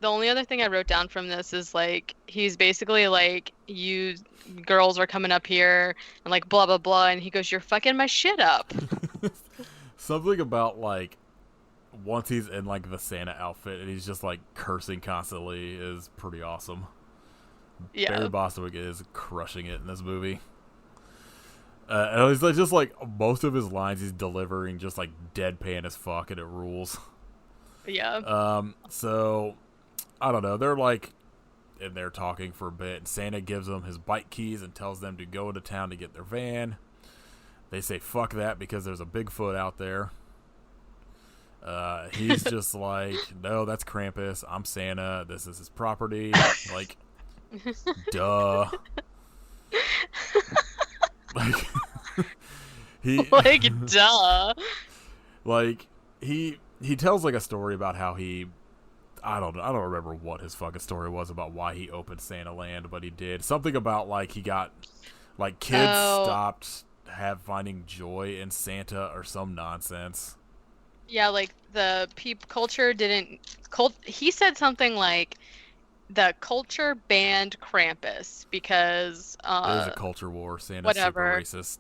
only other thing I wrote down from this is like, he's basically like, you girls are coming up here and like blah blah blah, and he goes, you're fucking my shit up. Something about like once he's in like the Santa outfit and he's just like cursing constantly is pretty awesome. Yeah. Barry Bostwick is crushing it in this movie. And it's like, just like most of his lines he's delivering just like deadpan as fuck, and it rules. Yeah. So I don't know. They're like in there talking for a bit, and Santa gives them his bike keys and tells them to go into town to get their van. They say fuck that because there's a Bigfoot out there. He's just like, no, that's Krampus. I'm Santa. This is his property. Like, duh. Like, like, duh. Like, he tells like a story about how I don't remember what his fucking story was about why he opened Santa Land, but he did something about like he got like kids stopped finding joy in Santa or some nonsense. Yeah, like the culture didn't. He said something like the culture banned Krampus because there's a culture war. Santa's whatever. super racist.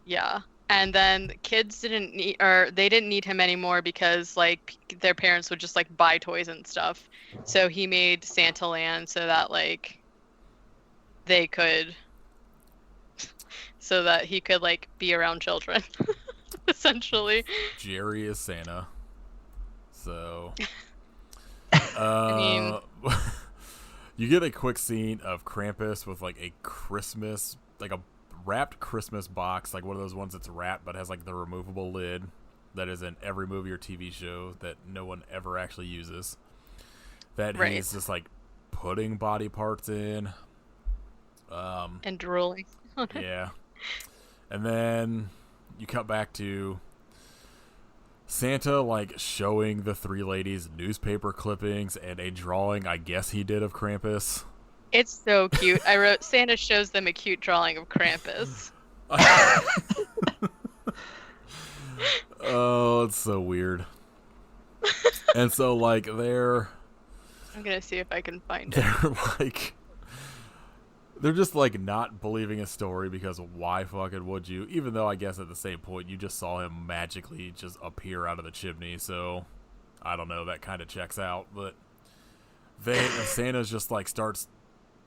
Yeah. And then kids they didn't need him anymore because like their parents would just like buy toys and stuff. So he made Santa Land so that like he could like be around children. Essentially. Jerry is Santa. So I mean, you get a quick scene of Krampus with like a Christmas, like a wrapped Christmas box, like one of those ones that's wrapped but has like the removable lid that is in every movie or TV show that no one ever actually uses. That right. He's just like putting body parts in. And drooling. Yeah. And then you cut back to Santa like showing the three ladies newspaper clippings and a drawing I guess he did of Krampus. It's so cute. I wrote Santa shows them a cute drawing of Krampus. Oh, it's so weird. And so like I'm gonna see if I can find it. They're just like not believing a story because why fucking would you? Even though I guess at the same point you just saw him magically just appear out of the chimney, so I don't know, that kind of checks out. But Santa's just like starts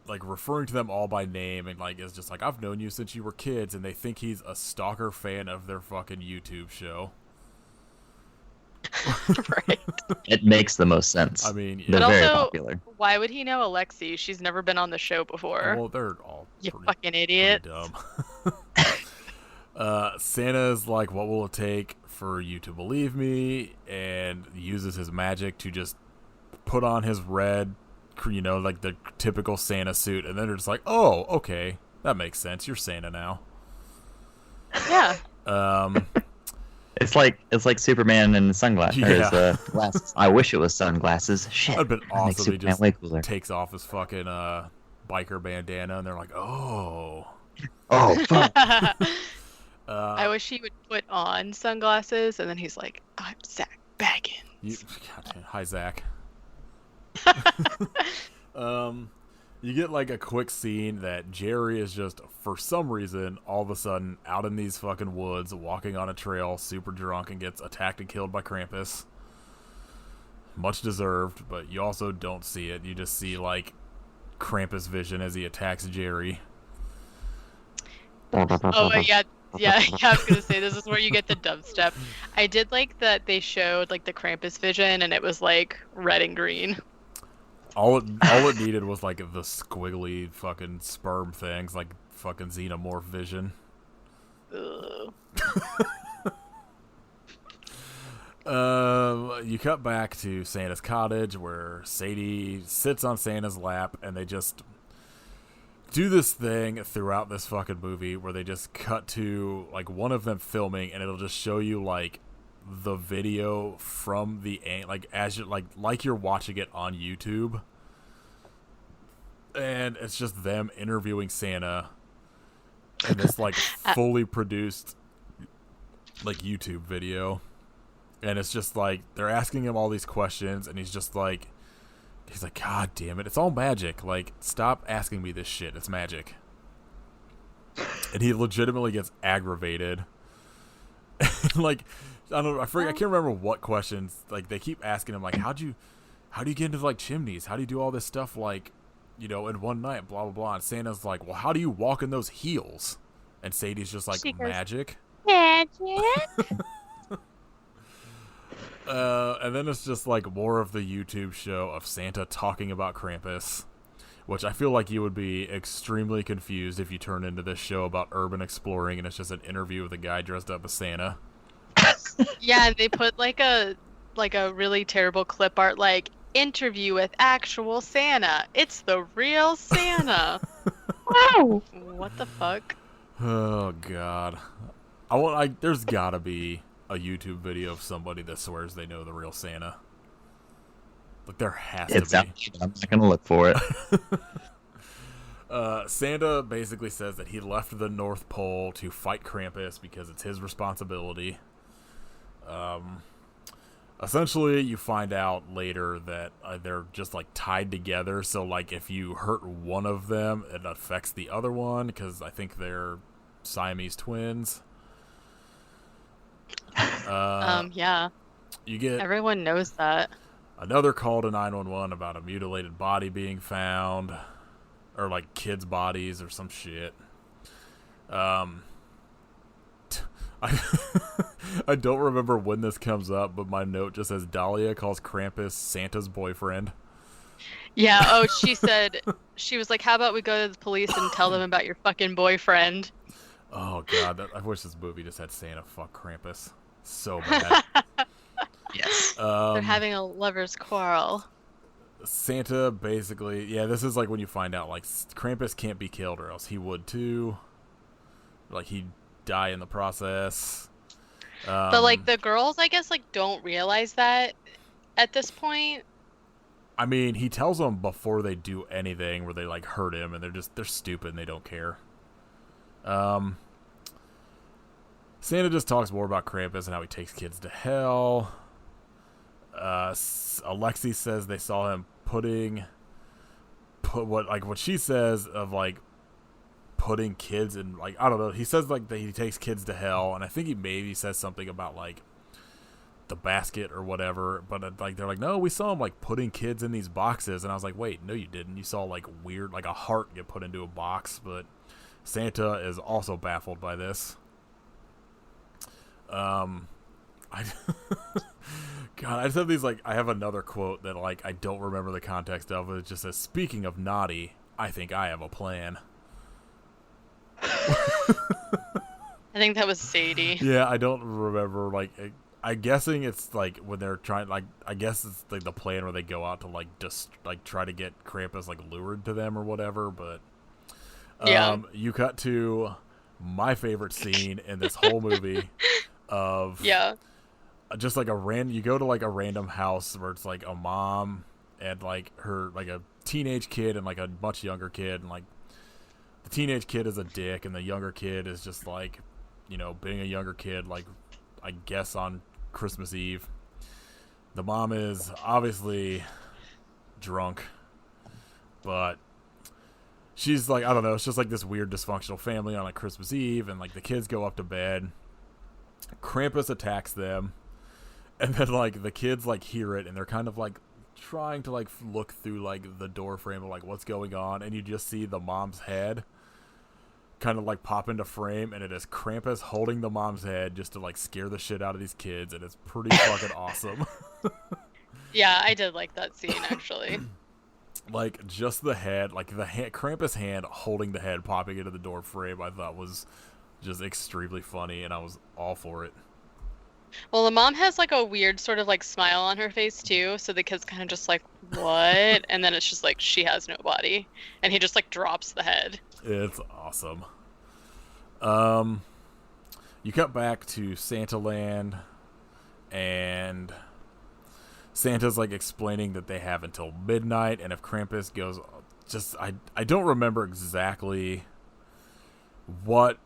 like referring to them all by name and like is just like, I've known you since you were kids, and they think he's a stalker fan of their fucking YouTube show. Right. It makes the most sense. I mean, they're but very also, popular. Why would he know Alexi? She's never been on the show before. Well, they're all You pretty, fucking idiot. pretty dumb. Santa's like, what will it take for you to believe me? And uses his magic to just put on his red, like the typical Santa suit, and then they're just like, oh, okay, that makes sense. You're Santa now. Yeah. It's like Superman in sunglasses. Yeah. Glasses. I wish it was sunglasses. Shit. That'd been That makes awesome. He Superman just way cooler. takes off his fucking biker bandana, and they're like, oh. Oh, fuck. I wish he would put on sunglasses, and then he's like, I'm Zach Baggins. Hi, Zach. You get like a quick scene that Jerry is just, for some reason, all of a sudden out in these fucking woods, walking on a trail, super drunk, and gets attacked and killed by Krampus. Much deserved, but you also don't see it. You just see like Krampus vision as he attacks Jerry. Oh, yeah. Yeah, I was gonna say, this is where you get the dubstep. I did like that they showed like the Krampus vision, and it was like red and green. All it needed was like the squiggly fucking sperm things, like fucking xenomorph vision. Ugh. You cut back to Santa's cottage where Sadie sits on Santa's lap, and they just do this thing throughout this fucking movie where they just cut to like one of them filming, and it'll just show you like the video from the like as you like you're watching it on YouTube, and it's just them interviewing Santa in this like fully produced like YouTube video, and it's just like they're asking him all these questions, and he's like, God damn it, it's all magic, like stop asking me this shit, it's magic. And he legitimately gets aggravated. like, I don't know, I can't remember what questions, like, they keep asking him, like, how do you get into, like, chimneys? How do you do all this stuff, like, you know, in one night, blah, blah, blah. And Santa's like, well, how do you walk in those heels? And Sadie's just like, She goes, magic. Magic. And then it's just like more of the YouTube show of Santa talking about Krampus, which I feel like you would be extremely confused if you turn into this show about urban exploring and it's just an interview with a guy dressed up as Santa. Yeah, and they put like a really terrible clip art, like interview with actual Santa. It's the real Santa. Wow. What the fuck? Oh God, there's gotta be a YouTube video of somebody that swears they know the real Santa. Like there has to be. I'm not gonna look for it. Santa basically says that he left the North Pole to fight Krampus because it's his responsibility. Essentially, you find out later that they're just like tied together. So like if you hurt one of them, it affects the other one because I think they're Siamese twins. Yeah. You get Everyone knows that. another call to 911 about a mutilated body being found, or like kids' bodies or some shit. I don't remember when this comes up, but my note just says Dahlia calls Krampus Santa's boyfriend. Yeah, oh, she was like, how about we go to the police and tell them about your fucking boyfriend? Oh God, I wish this movie just had Santa fuck Krampus so bad. Yes. They're having a lover's quarrel. Santa basically, yeah, this is like when you find out like Krampus can't be killed or else he would too. Like he'd die in the process. But like the girls, I guess, like don't realize that at this point. I mean, he tells them before they do anything where they like hurt him, and they're stupid and they don't care. Santa just talks more about Krampus and how he takes kids to hell. Alexi says they saw him put what she says of like putting kids in, like, I don't know. He says like that he takes kids to hell, and I think he maybe says something about like the basket or whatever. But like they're like, no, we saw him like putting kids in these boxes, and I was like, wait, no, you didn't. You saw like weird, like a heart get put into a box. But Santa is also baffled by this. God, I just have these like, I have another quote that like I don't remember the context of. It just says, "Speaking of naughty, I think I have a plan." I think that was Sadie. Yeah, I don't remember. Like, I'm guessing it's like when they're trying, like, I guess it's like the plan where they go out to like just like try to get Krampus like lured to them or whatever. But Yeah. You cut to my favorite scene in this whole movie of just like you go to like a random house where it's like a mom and like her like a teenage kid and like a much younger kid, and like the teenage kid is a dick and the younger kid is just like, you know, being a younger kid, like I guess on Christmas Eve. The mom is obviously drunk, but she's like, I don't know, it's just like this weird dysfunctional family on like Christmas Eve, and like the kids go up to bed. Krampus attacks them, and then like the kids like hear it, and they're kind of like trying to like look through like the door frame of like what's going on, and you just see the mom's head kind of like pop into frame, and it is Krampus holding the mom's head just to like scare the shit out of these kids, and it's pretty fucking awesome. Yeah, I did like that scene actually. Like just the head, like the Krampus hand holding the head popping into the door frame, I thought was just extremely funny, and I was all for it. Well, the mom has like a weird sort of like smile on her face too, so the kid's kind of just like, what? And then it's just like, she has no body, and he just like drops the head. It's awesome. You cut back to Santa Land, and Santa's like explaining that they have until midnight, and if Krampus goes, I don't remember exactly what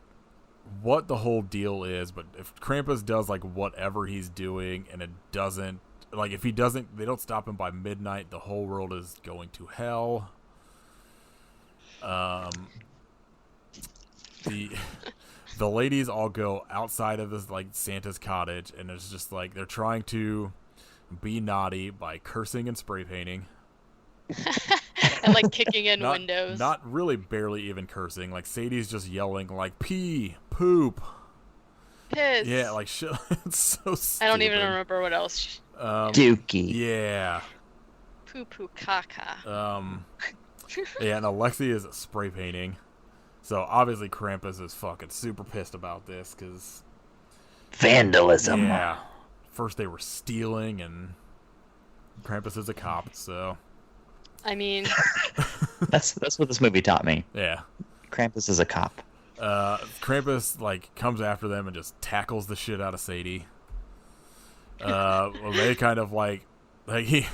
the whole deal is, but if Krampus does like whatever he's doing and it doesn't, like if he doesn't, they don't stop him by midnight, the whole world is going to hell. the ladies all go outside of this like Santa's cottage, and it's just like they're trying to be naughty by cursing and spray painting. And like kicking in windows. Not really, barely even cursing. Like Sadie's just yelling like pee, poop, Piss. yeah, like shit. It's so stupid. I don't even remember what else. Dookie. Yeah. Poo poo caca. Yeah, and Alexi is spray painting. So obviously Krampus is fucking super pissed about this because Vandalism. yeah, first they were stealing, and Krampus is a cop. So I mean, That's what this movie taught me. yeah, Krampus is a cop. Krampus like comes after them and just tackles the shit out of Sadie. Well, they kind of like he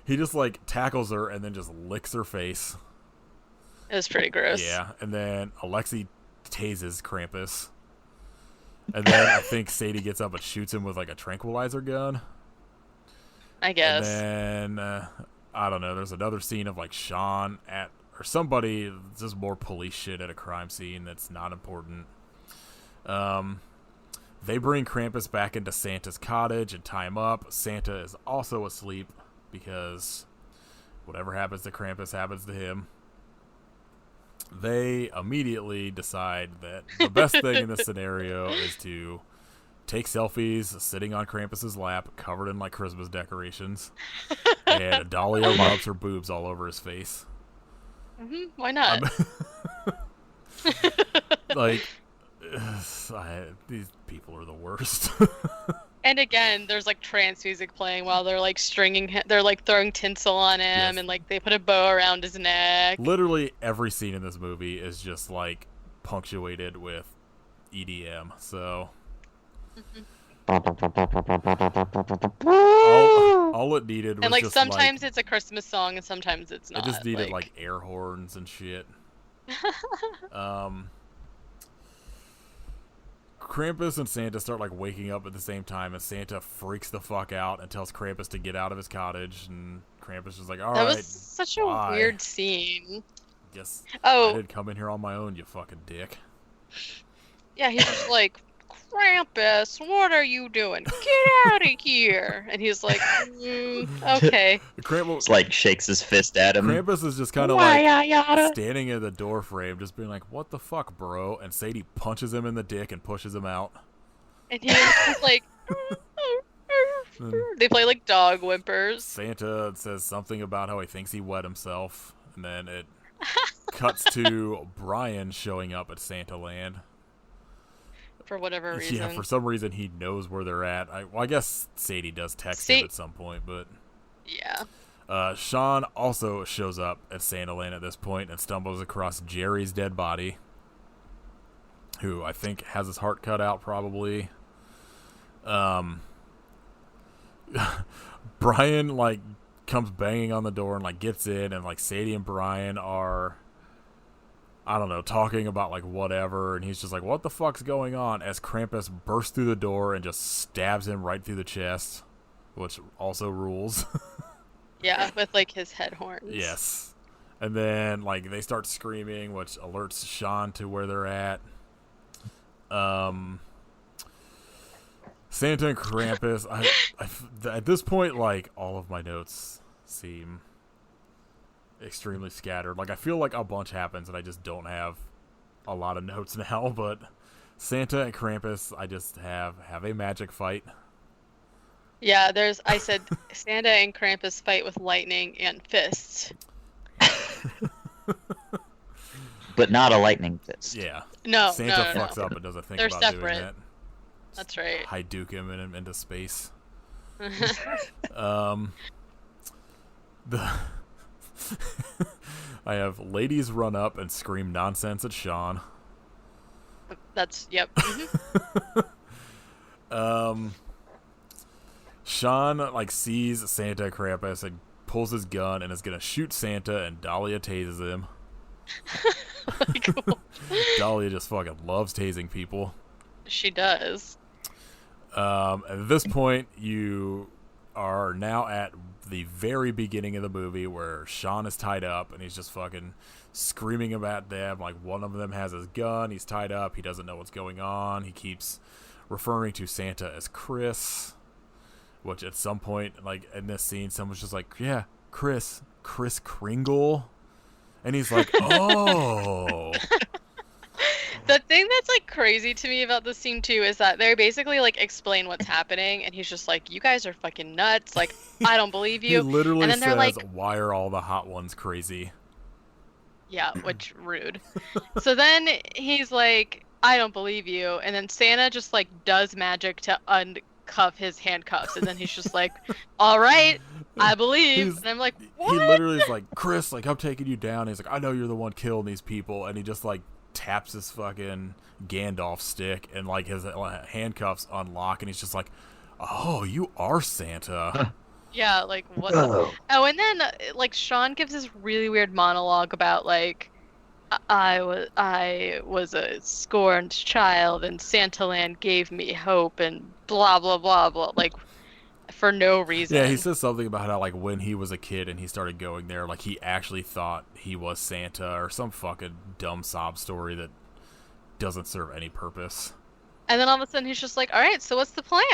just like tackles her and then just licks her face. it was pretty gross. Yeah, and then Alexi tases Krampus. And then I think Sadie gets up and shoots him with like a tranquilizer gun. I guess. And then I don't know. There's another scene of like Sean or somebody, just more police shit at a crime scene that's not important. They bring Krampus back into Santa's cottage and tie him up. Santa is also asleep because whatever happens to Krampus happens to him. They immediately decide that the best thing in this scenario is to take selfies sitting on Krampus's lap, covered in like Christmas decorations, and Dahlia rubs her boobs all over his face. Why not? Like, these people are the worst. And again, there's like trance music playing while they're like stringing him. They're like throwing tinsel on him, Yes. and like they put a bow around his neck. Literally every scene in this movie is just like punctuated with EDM. So all it needed was And like just sometimes it's a Christmas song, and sometimes it's not. it just needed like air horns and shit. Krampus and Santa start like waking up at the same time, and Santa freaks the fuck out and tells Krampus to get out of his cottage, and Krampus is like, "All right, that was such a bye. weird scene. Guess Oh. I did come in here on my own, you fucking dick." Yeah, he's just like, Krampus, what are you doing? Get out of here! And he's like, okay. Krampus Like shakes his fist at him. Krampus is just kind of like standing in the door frame, just being like, "What the fuck, bro?" And Sadie punches him in the dick and pushes him out. And he's just like, they play like dog whimpers. Santa says something about how he thinks he wet himself, and then it cuts to Brian showing up at Santa Land. For whatever reason. Yeah, for some reason he knows where they're at. I guess Sadie does text him at some point, but Yeah. Sean also shows up at Santa Land at this point and stumbles across Jerry's dead body, who I think has his heart cut out probably. Brian like comes banging on the door and like gets in, and like Sadie and Brian are, I don't know, talking about like whatever, and he's just like, "What the fuck's going on?" As Krampus bursts through the door and just stabs him right through the chest, which also rules. Yeah, with like his head horns. Yes. And then like they start screaming, which alerts Sean to where they're at. Santa and Krampus. At this point, like all of my notes seem extremely scattered. Like I feel like a bunch happens and I just don't have a lot of notes now. But Santa and Krampus, I just have a magic fight. Yeah, I said Santa and Krampus fight with lightning and fists. But not a lightning fist. Yeah. No, Santa no, fucks no. up and doesn't think They're about separate. doing that. That's right. Hadouk him into space. I have ladies run up and scream nonsense at Sean. That's, yep. Sean like sees Santa and Krampus and pulls his gun and is gonna shoot Santa, and Dahlia tases him. Cool. Dahlia just fucking loves tasing people. She does. At this point, you are now at the very beginning of the movie where Sean is tied up and he's just fucking screaming about them. Like, one of them has his gun, he's tied up, he doesn't know what's going on. He keeps referring to Santa as Chris, which at some point, like, in this scene, someone's just like, yeah, Kris Kringle. And he's like, oh. The thing that's like crazy to me about this scene too is that they basically like explain what's happening, and he's just like, "You guys are fucking nuts! Like, I don't believe you." He literally and then they're says, like, "Why are all the hot ones crazy?" "Yeah," which rude. So then he's like, "I don't believe you," and then Santa just like does magic to uncuff his handcuffs, and then he's just like, "All right, I believe." And I'm like, "What?" He literally is like, "Chris, like, I'm taking you down." He's like, "I know you're the one killing these people," and he just like taps his fucking Gandalf stick, and like his handcuffs unlock, and he's just like, "Oh, you are Santa." Yeah, like what? Oh, and then like Sean gives this really weird monologue about like I was a scorned child, and Santaland gave me hope, and blah blah blah blah, like for no reason. Yeah, he says something about how like when he was a kid and he started going there, like he actually thought he was Santa, or some fucking dumb sob story that doesn't serve any purpose. And then all of a sudden he's just like, "All right, so what's the plan?"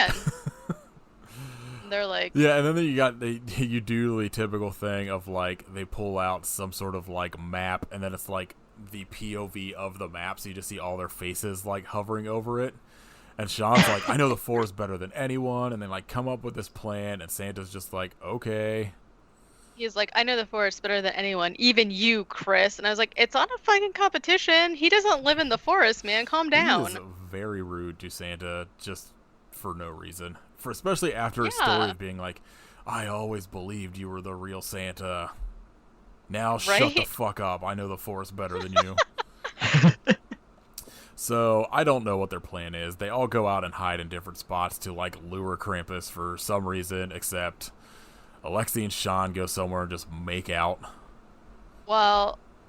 And they're like, yeah, and then you got you do the typical thing of like they pull out some sort of like map, and then it's like the POV of the map, so you just see all their faces like hovering over it. And Sean's like, "I know the forest better than anyone," and they like come up with this plan, and Santa's just like, "Okay." He's like, "I know the forest better than anyone, even you, Chris." And I was like, "It's not a fucking competition. He doesn't live in the forest, man. Calm down." He is very rude to Santa just for no reason. For especially after his story of being like, "I always believed you were the real Santa. Now shut the fuck up. I know the forest better than you." So I don't know what their plan is. They all go out and hide in different spots to like lure Krampus for some reason, except Alexei and Sean go somewhere and just make out.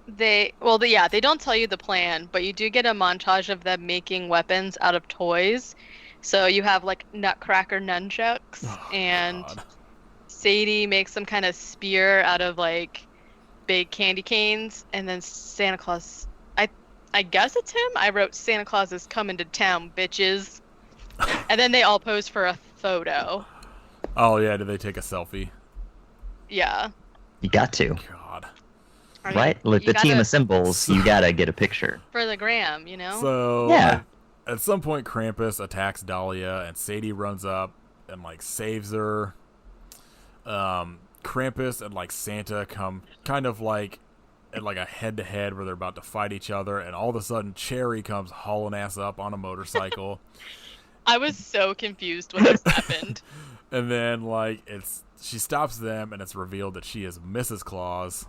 They don't tell you the plan, but you do get a montage of them making weapons out of toys. So you have like Nutcracker nunchucks, and God. Sadie makes some kind of spear out of like big candy canes, and then Santa Claus, I guess it's him. I wrote, "Santa Claus is coming to town, bitches." And then they all pose for a photo. Oh yeah, did they take a selfie? Yeah. You got to. God. Right? Like the team assembles, you gotta get a picture. For the gram, you know? So yeah. At some point Krampus attacks Dahlia, and Sadie runs up and like saves her. Krampus and like Santa come kind of like at like a head-to-head where they're about to fight each other, and all of a sudden Cherry comes hauling ass up on a motorcycle. I was so confused when this happened. And then like she stops them, and it's revealed that she is Mrs. Claus.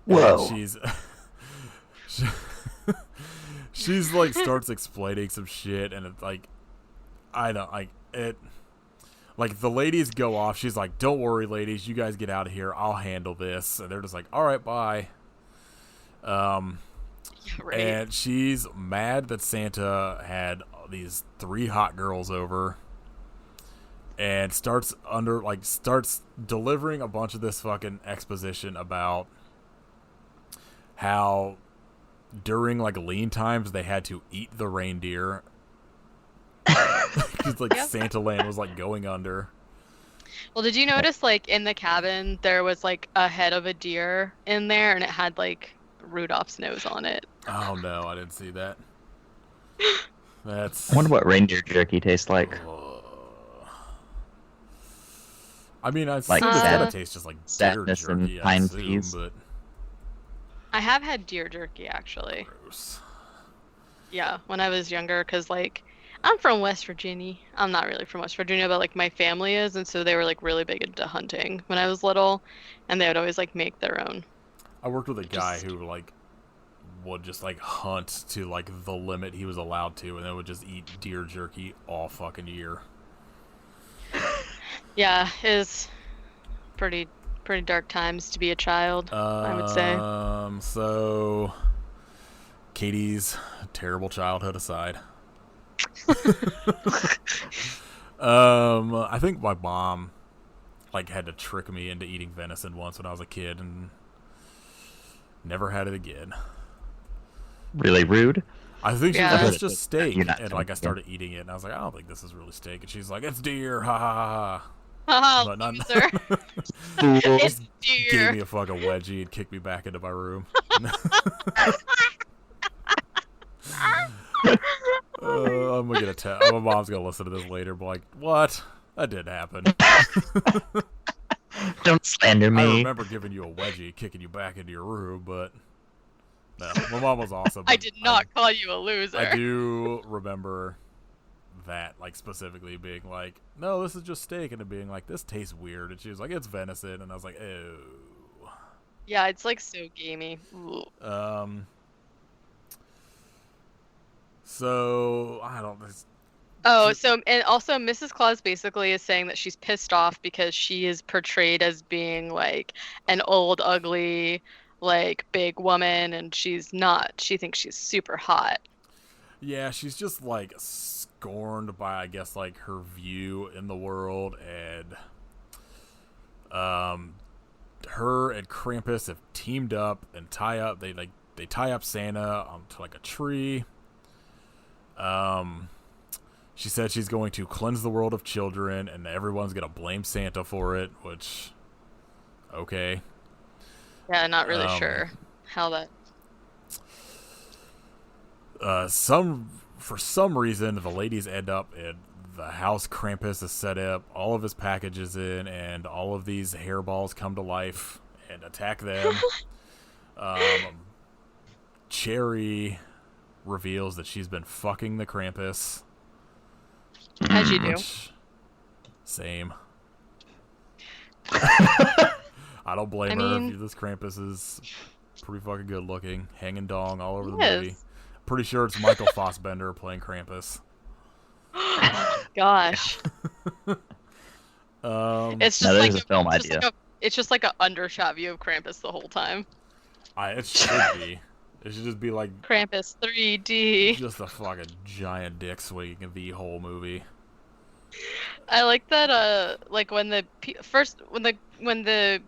Whoa. And she's like starts explaining some shit, and it's like I don't like it. Like the ladies go off. She's like, "Don't worry, ladies. You guys get out of here. I'll handle this." And they're just like, "All right, bye." Yeah, right. And she's mad that Santa had these 3 hot girls over, and starts delivering a bunch of this fucking exposition about how during like lean times they had to eat the reindeer. Because like Santa Land was like going under. Well, did you notice like in the cabin there was like a head of a deer in there, and it had like Rudolph's nose on it? Oh no, I didn't see that. That's. I wonder what reindeer jerky tastes like. I mean, I like it's gotta taste just like deer jerky, and pine trees. But I have had deer jerky actually. Gross. Yeah, when I was younger, because like I'm from West Virginia. I'm not really from West Virginia, but like my family is, and so they were like really big into hunting when I was little, and they would always like make their own. I worked with a guy who like would just like hunt to like the limit he was allowed to, and then would just eat deer jerky all fucking year. Yeah, it's pretty dark times to be a child, I would say. So Katie's terrible childhood aside. I think my mom like had to trick me into eating venison once when I was a kid, and never had it again. Really rude. I think she was Yeah. like, it's just steak, You're not and like I Mexican. started eating it, and I was like, I don't think this is really steak, and she's like, it's deer, ha ha ha ha. Haha, But not- loser. Fool. It's Gave deer. me a fucking wedgie and kicked me back into my room. I'm gonna get a text. My mom's gonna listen to this later, but like, what? That didn't happen. Don't slander I me. remember giving you a wedgie, kicking you back into your room, but no, my mom was awesome. I but did not call you a loser. I do remember that, like, specifically being like, no, this is just steak, and it being like, this tastes weird, and she was like, it's venison, and I was like, oh. Yeah, it's like so gamey. Ooh. So I don't. Oh, so and also Mrs. Claus basically is saying that she's pissed off because she is portrayed as being like an old, ugly, like big woman, and she's not. She thinks she's super hot. Yeah, she's just like scorned by, I guess, like her view in the world, and her and Krampus have teamed up and tie up. They tie up Santa onto like a tree. She said she's going to cleanse the world of children, and everyone's gonna blame Santa for it. Which, okay. Yeah, not really sure how that. For some reason, the ladies end up in the house Krampus has set up, all of his packages in, and all of these hairballs come to life and attack them. Cherry reveals that she's been fucking the Krampus. As you do. Which, same. I don't blame her. mean- This Krampus is pretty fucking good looking, hanging dong all over the Yes. movie. Pretty sure it's Michael Fassbender playing Krampus. Gosh, it's just Now, like there's a film just idea. like it's just like an undershot view of Krampus the whole time. It should be. It should just be like Krampus 3D. just a fucking giant dick swing in the whole movie. I like that. Like when the when the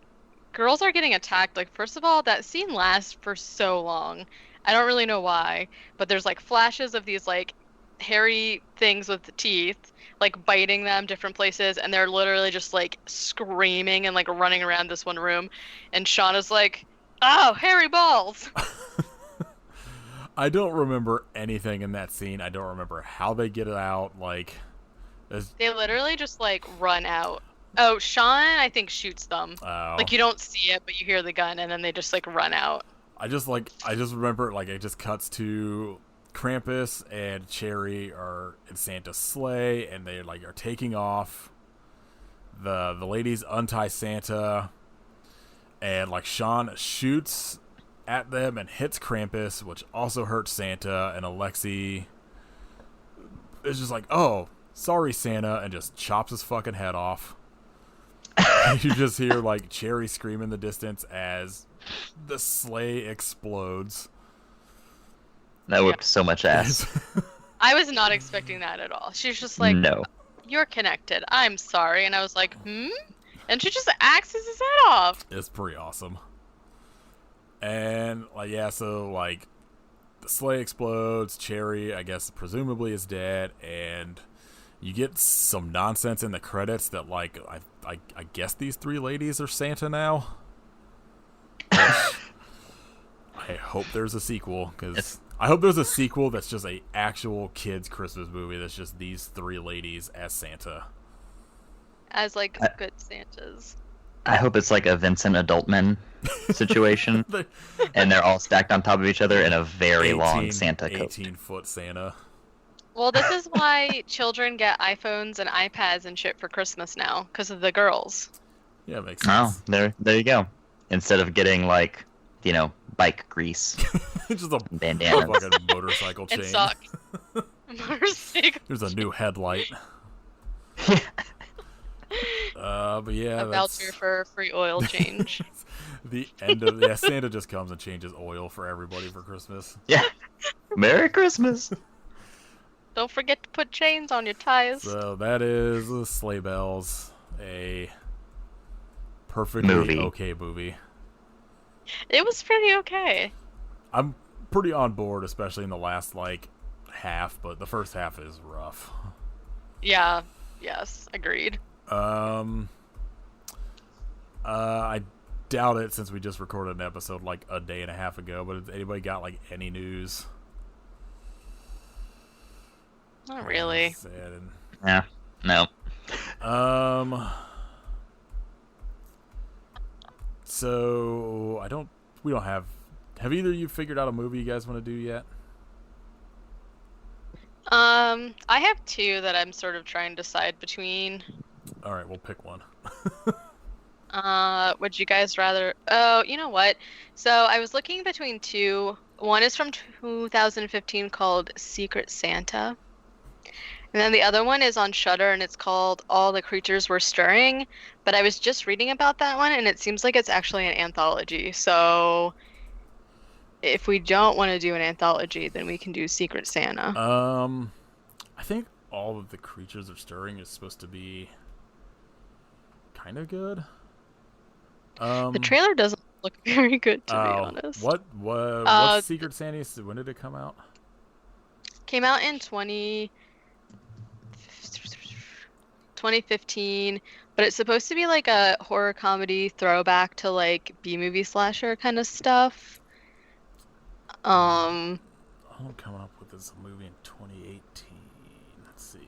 girls are getting attacked. Like first of all, that scene lasts for so long. I don't really know why, but there's like flashes of these like hairy things with the teeth, like biting them different places, and they're literally just like screaming and like running around this one room, and Shauna's like, "Oh, hairy balls!" I don't remember anything in that scene. I don't remember how they get it out. Like, They literally just like run out. Oh, Sean, I think shoots them. Like you don't see it, but you hear the gun, and then they just like run out. I just remember like it just cuts to Krampus and Cherry are in Santa's sleigh, and they like are taking off. The ladies untie Santa, and like Sean shoots at them and hits Krampus, which also hurts Santa, and Alexi is just like, oh, sorry, Santa, and just chops his fucking head off. You just hear like Cherry scream in the distance as the sleigh explodes. That whipped so much ass. I was not expecting that at all. She's just like, No. "You're connected. I'm sorry," and I was like, "Hmm," and she just axes his head off. It's pretty awesome. And like, yeah, so like the sleigh explodes, Cherry, I guess presumably is dead, and you get some nonsense in the credits that like I guess these three ladies are Santa now. Which I hope there's a sequel, because I hope there's a sequel that's just a actual kids Christmas movie that's just these three ladies as Santa. As like good Santas. I hope it's like a Vincent Adultman situation, and they're all stacked on top of each other in a very long Santa coat. 18-foot Santa. Well, this is why children get iPhones and iPads and shit for Christmas now, because of the girls. Yeah, makes Oh, sense. there you go. Instead of getting like, bike grease, Just a bandanas. fucking motorcycle chain. And socks. Motorcycle. There's a new headlight. But yeah, A voucher for free oil change. the end of Santa just comes and changes oil for everybody for Christmas. Yeah. Merry Christmas. Don't forget to put chains on your tires. So that is Sleigh Bells, a perfectly movie. okay movie. It was pretty okay. I'm pretty on board, especially in the last like half, but the first half is rough. Yeah. Yes. Agreed. I doubt it since we just recorded an episode like a day and a half ago. But has anybody got like any news? Not really. Sad and- Yeah. No. So we don't have either of you figured out a movie you guys want to do yet? I have two that I'm sort of trying to decide between. All right, we'll pick one. Would you guys rather? Oh, you know what? So I was looking between two. One is from 2015 called Secret Santa. And then the other one is on Shudder and it's called All the Creatures Were Stirring. But I was just reading about that one and it seems like it's actually an anthology. So if we don't want to do an anthology, then we can do Secret Santa. I think All of the Creatures Are Stirring is supposed to be kind of good. The trailer doesn't look very good, to be honest. What Secret Santa? When did it come out? Came out in 2015, but it's supposed to be like a horror comedy throwback to like B-movie slasher kind of stuff. All I'm coming up with is a movie in 2018. Let's see.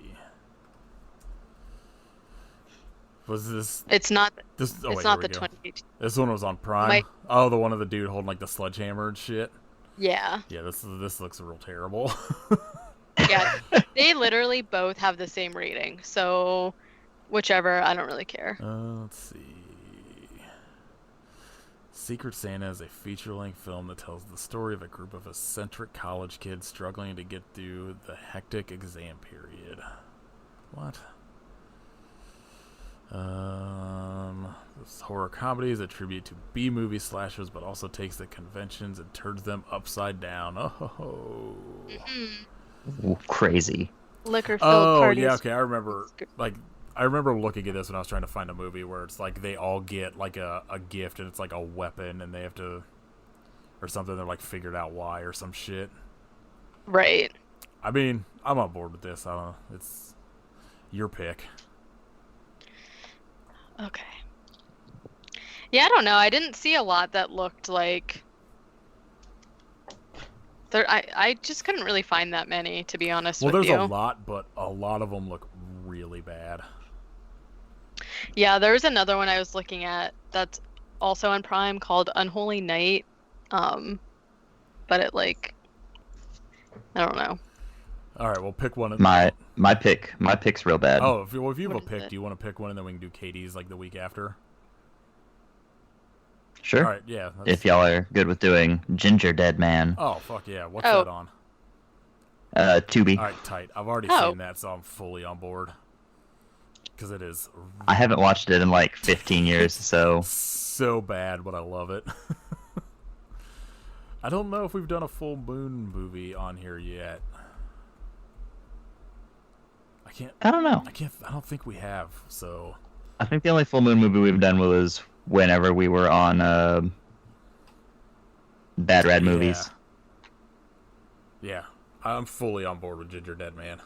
Was this? It's not. This? Oh, It's wait, not here the we go. 2018. This one was on Prime. My- Oh, the one of the dude holding like the sledgehammer and shit. Yeah, Yeah, this looks real terrible. yeah. They literally both have the same rating, so whichever, I don't really care. Let's see. Secret Santa is a feature-length film that tells the story of a group of eccentric college kids struggling to get through the hectic exam period. What? This horror comedy is a tribute to B-movie slashers, but also takes the conventions and turns them upside down. Oh. Ooh, crazy. Liquor-filled Oh, parties. yeah, okay, I remember. Like, I remember looking at this when I was trying to find a movie where it's like they all get like a gift and it's like a weapon and they have to, or something. They're like figured out why or some shit. Right. I mean, I'm on board with this. I don't know. It's your pick. Okay. Yeah, I don't know. I didn't see a lot that looked like. I just couldn't really find that many, to be honest Well, with there's you. a lot, but a lot of them look really bad. Yeah, there was another one I was looking at that's also on Prime called Unholy Night. But it like, I don't know. All right, we'll pick one. My pick's real bad. Oh, if you have a What is pick, it? do you want to pick one and then we can do Katie's like the week after? Sure. All right, yeah. If y'all are good with doing Ginger Dead Man, Oh, fuck yeah. What's Oh. that on? Tubi. All right, tight. I've already Oh. seen that, so I'm fully on board. Because it is I haven't watched it in like 15 years, so so bad, but I love it. I don't know if we've done a full moon movie on here yet. I don't know. I don't think we have. So I think the only full moon movie we've done was whenever we were on Bad Rad Movies. Yeah, I'm fully on board with Ginger Dead Man.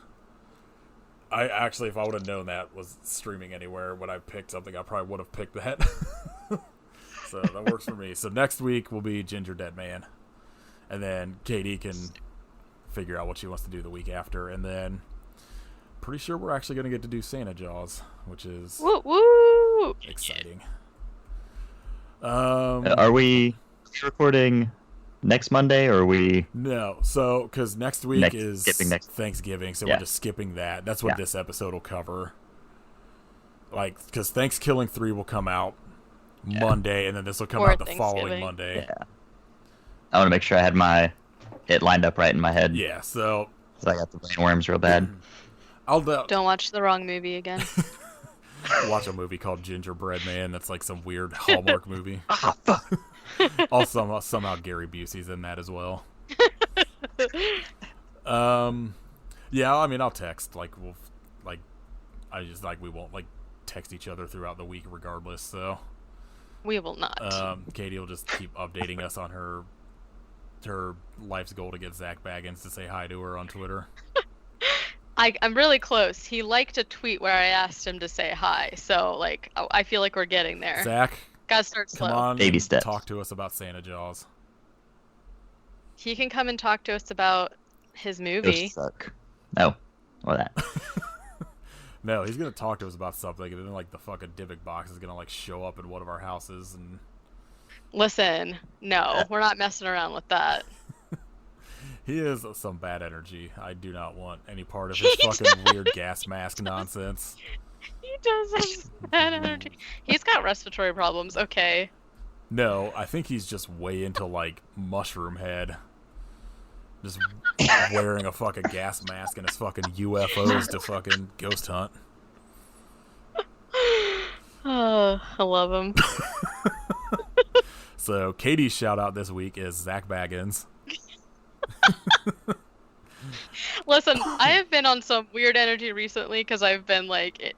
I actually, if I would have known that was streaming anywhere when I picked something, I probably would have picked that. So that works for me. So next week will be Ginger Dead Man, and then Katie can figure out what she wants to do the week after, and then pretty sure we're actually going to get to do Santa Jaws, which is Woo woo! exciting. Are we recording next Monday, or are we? No, so because next week is skipping next- Thanksgiving, so Yeah. we're just skipping that. That's what Yeah. this episode will cover. Like, because Thanksgiving 3 will come out Monday, and then this will come Or out the following Thanksgiving. Monday. Yeah. I want to make sure I had it lined up right in my head. Yeah, so So I got the brainworms real bad. I'll Don't watch the wrong movie again. watch a movie called Gingerbread Man. That's like some weird Hallmark movie. Ah, fuck. Also, somehow Gary Busey's in that as well. Yeah, I mean, I'll text. Like, we won't like text each other throughout the week regardless. So, We will not. Katie will just keep updating us on her life's goal to get Zach Baggins to say hi to her on Twitter. I'm really close. He liked a tweet where I asked him to say hi, so like I feel like we're getting there. Zach, Gotta start slow. come on, Baby and steps. talk to us about Santa Jaws. He can come and talk to us about his movie. Ghosts suck. No, or that. No, he's gonna talk to us about something, and then like the fucking Dybbuk box is gonna like show up in one of our houses, and Listen, no, we're not messing around with that. he is some bad energy. I do not want any part of his fucking weird gas mask nonsense. He does have bad energy. He's got respiratory problems. Okay. No, I think he's just way into like mushroom head. Just wearing a fucking gas mask and his fucking UFOs to fucking ghost hunt. Oh, I love him. So Katie's shout out this week is Zach Baggins. Listen, I have been on some weird energy recently because I've been like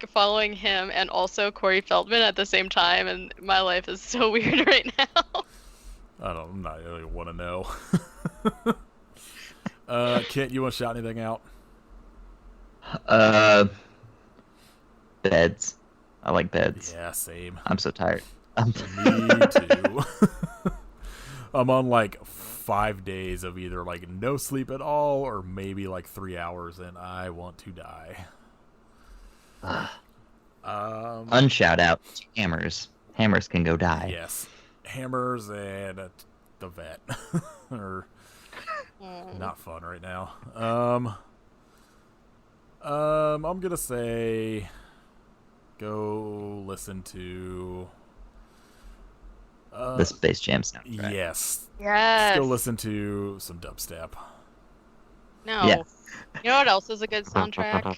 following him and also Corey Feldman at the same time, and my life is so weird right now. I'm not really want to know. Kit, you want to shout anything out? Beds. I like beds. Yeah, same. I'm so tired. Me too. I'm on like 5 days of either like no sleep at all or maybe like 3 hours, and I want to die. Unshout out to Hammers. Hammers can go die. Yes, Hammers and the vet are not fun right now. I'm gonna say go listen to The Space Jam soundtrack. yes. Yes. Let's go listen to some dubstep. No. Yeah. You know what else is a good soundtrack?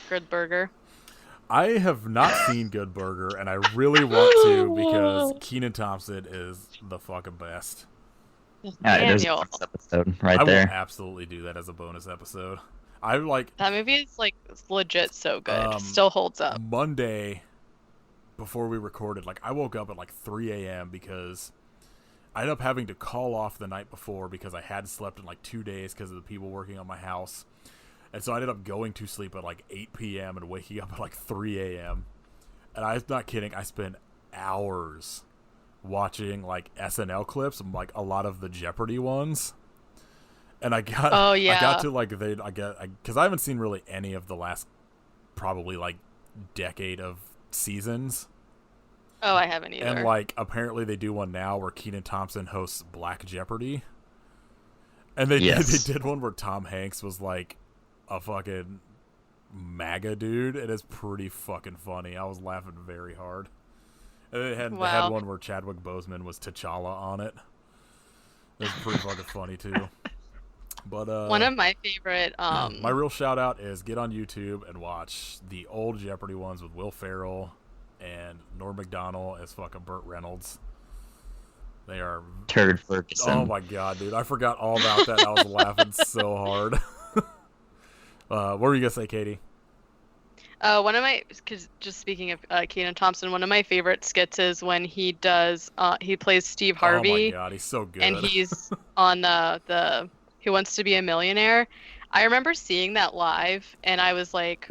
Good Burger. I have not seen Good Burger, and I really want to because Kenan Thompson is the fucking best. There's a Daniel. bonus episode right I will there. absolutely do that as a bonus episode. I like That movie is like legit so good. Um, Still holds up. Monday before we recorded. Like I woke up at like 3 a.m. because I ended up having to call off the night before because I had slept in like 2 days because of the people working on my house. And so I ended up going to sleep at like 8 p.m. and waking up at like 3 a.m. And I'm not kidding. I spent hours watching like SNL clips and like a lot of the Jeopardy ones. And I got, Oh, yeah. I got to like because I haven't seen really any of the last probably like decade of seasons. Oh, I haven't either. And like apparently they do one now where Kenan Thompson hosts Black Jeopardy. And they Yes. did one where Tom Hanks was like a fucking MAGA dude. It is pretty fucking funny. I was laughing very hard. And they had Wow. one where Chadwick Boseman was T'Challa on it. It was pretty fucking funny too. But one of my favorite my real shout out is get on YouTube and watch the old Jeopardy ones with Will Ferrell and Norm Macdonald as fucking Burt Reynolds. They are Turd Ferguson. oh my god, dude! I forgot all about that. I was laughing so hard. What were you gonna say, Katie? one of my, cause just speaking of Kenan Thompson, one of my favorite skits is when he does he plays Steve Oh my Harvey, god, he's so good. and he's on the Who Wants to Be a Millionaire. I remember seeing that live, and I was like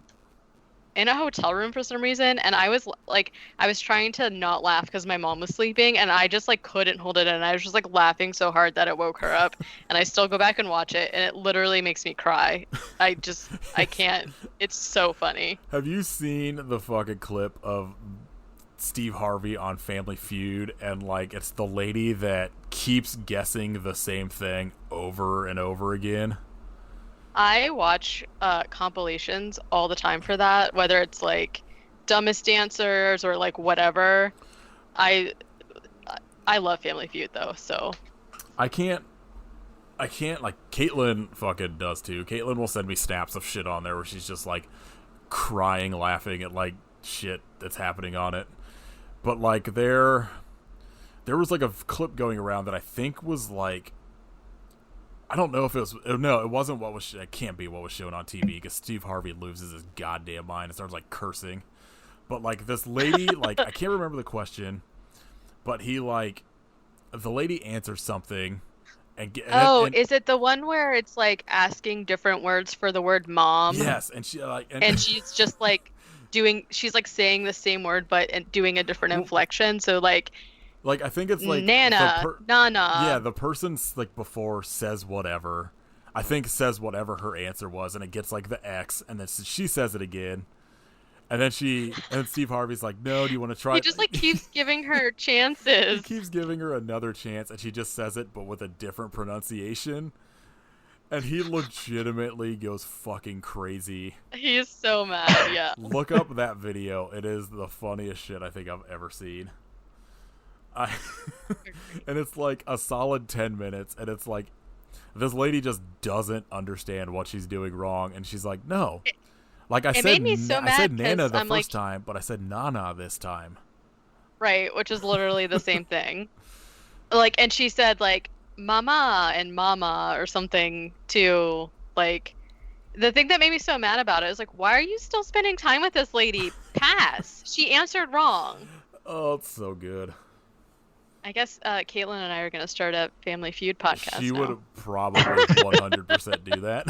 in a hotel room for some reason, and I was trying to not laugh because my mom was sleeping, and I just like couldn't hold it in. I was just like laughing so hard that it woke her up, and I still go back and watch it, and it literally makes me cry. I can't. It's so funny. Have you seen the fucking clip of Steve Harvey on Family Feud, and like it's the lady that keeps guessing the same thing over and over again? I watch compilations all the time for that, whether it's like Dumbest Dancers or like whatever. I love Family Feud though, so I can't like Caitlin fucking does too. Caitlin will send me snaps of shit on there where she's just like crying, laughing at like shit that's happening on it. But like there was like a clip going around that I think was like, I don't know if it was, no, it wasn't what was, it can't be what was shown on TV because Steve Harvey loses his goddamn mind and starts like cursing. But like this lady, like I can't remember the question, but he like the lady answers something, and is it the one where it's like asking different words for the word mom? yes, and she like And she's just like she's like saying the same word but doing a different Well, inflection. So like I think it's like Nana, Nana. Yeah, the person's like before says whatever. I think says whatever her answer was, and it gets like the X, and then she says it again. And then Steve Harvey's like, no, do you want to try? He just like keeps giving her chances. He keeps giving her another chance, and she just says it, but with a different pronunciation. And he legitimately goes fucking crazy. He is so mad, yeah. Look up that video. It is the funniest shit I think I've ever seen. And it's like a solid 10 minutes, and it's like, this lady just doesn't understand what she's doing wrong, and she's like, no. Like I said Nana the first time, but I said Nana this time. Right, which is literally the same thing. Like, and she said like mama and mama or something too. Like, the thing that made me so mad about it is like, why are you still spending time with this lady? Pass. She answered wrong. Oh, it's so good. I guess Caitlin and I are going to start a Family Feud podcast. She would probably 100% do that.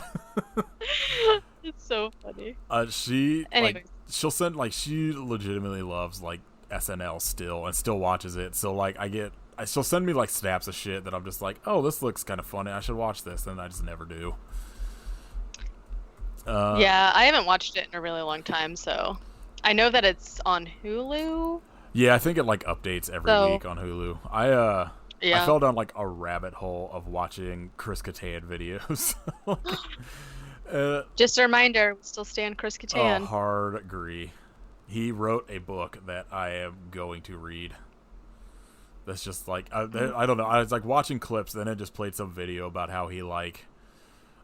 It's so funny. Like she'll send like she legitimately loves like SNL still and still watches it. So like she'll send me like snaps of shit that I'm just like, oh, this looks kind of funny. I should watch this, and I just never do. Yeah, I haven't watched it in a really long time, so I know that it's on Hulu. Yeah, I think it like updates every week on Hulu. I fell down like a rabbit hole of watching Chris Kattan videos. Just a reminder, still stand Chris Kattan. Hard agree. He wrote a book that I am going to read. That's just like I don't know. I was like watching clips, then it just played some video about how he like,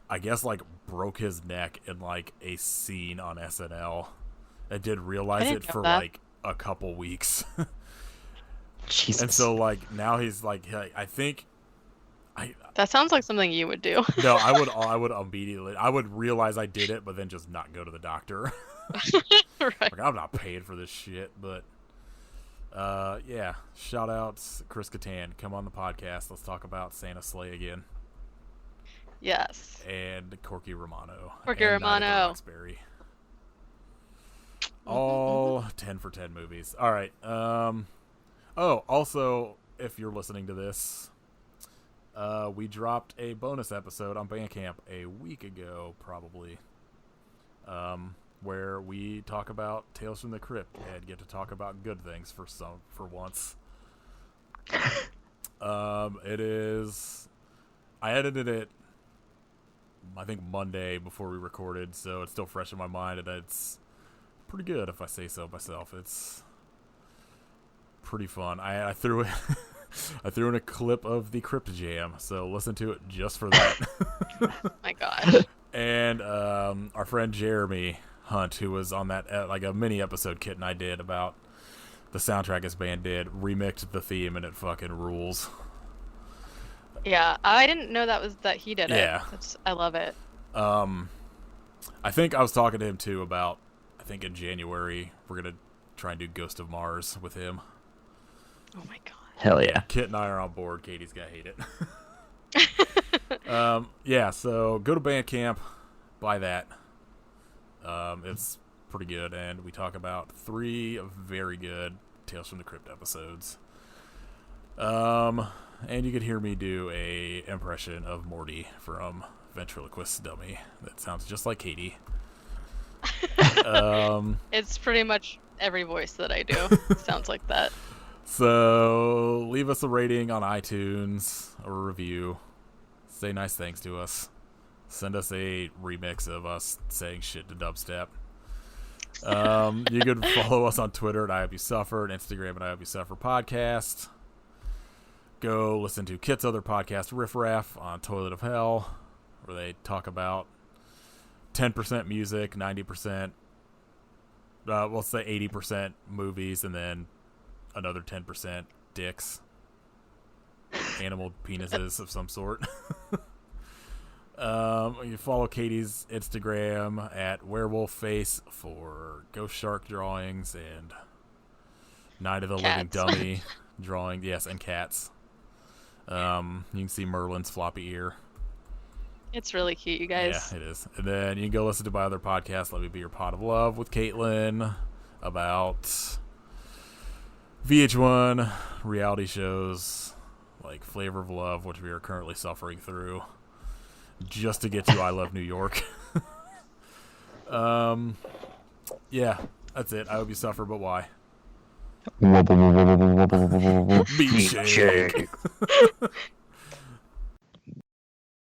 I guess like broke his neck in like a scene on SNL. I did realize it for like a couple weeks. Jesus. And so like now he's like, I think that sounds like something you would do. No, I would immediately realize I did it, but then just not go to the doctor. Right. Like, I'm not paying for this shit, but yeah, shout outs Chris Kattan, come on the podcast, let's talk about Santa Slay again. Yes. And Corky Romano. Roxbury. All 10 for 10 movies. All right. Also, if you're listening to this, we dropped a bonus episode on Bandcamp a week ago, probably, where we talk about Tales from the Crypt and get to talk about good things for once. It is. I edited it, I think Monday before we recorded, so it's still fresh in my mind, and it's pretty good if I say so myself. It's pretty fun. I threw it. I threw in a clip of the Crypt Jam, so listen to it just for that. My gosh. And our friend Jeremy Hunt, who was on that like a mini episode Kit and I did about the soundtrack his band did, remixed the theme, and it fucking rules. Yeah, I didn't know that he did it. Yeah. I love it. I think I was talking to him too about, I think in January we're gonna try and do Ghost of Mars with him. Oh my god. Hell yeah. Kit and I are on board. Katie's gonna hate it. Yeah, so go to Bandcamp, buy that. It's pretty good, and we talk about 3 very good Tales from the Crypt episodes. And you can hear me do a impression of Morty from Ventriloquist Dummy that sounds just like Katie. It's pretty much every voice that I do sounds like that. So leave us a rating on iTunes or a review. Say nice things to us. Send us a remix of us saying shit to dubstep. You can follow us on Twitter at IHopeYouSuffer and Instagram at IHopeYouSuffer Podcast. Go listen to Kit's other podcast, Riff Raff, on Toilet of Hell, where they talk about 10% music, 90%, we'll say 80% movies, and then another 10% dicks. Animal penises of some sort. You follow Katie's Instagram at Werewolf Face for Ghost Shark drawings and Night of the Living Cats. Dummy drawing. Yes, and cats. You can see Merlin's floppy ear. It's really cute, you guys. Yeah, it is. And then you can go listen to my other podcast, Let Me Be Your Pot of Love, with Caitlin, about VH1 reality shows like Flavor of Love, which we are currently suffering through, just to get to I Love New York. Yeah, that's it. I hope you suffer, but why? Beat shake.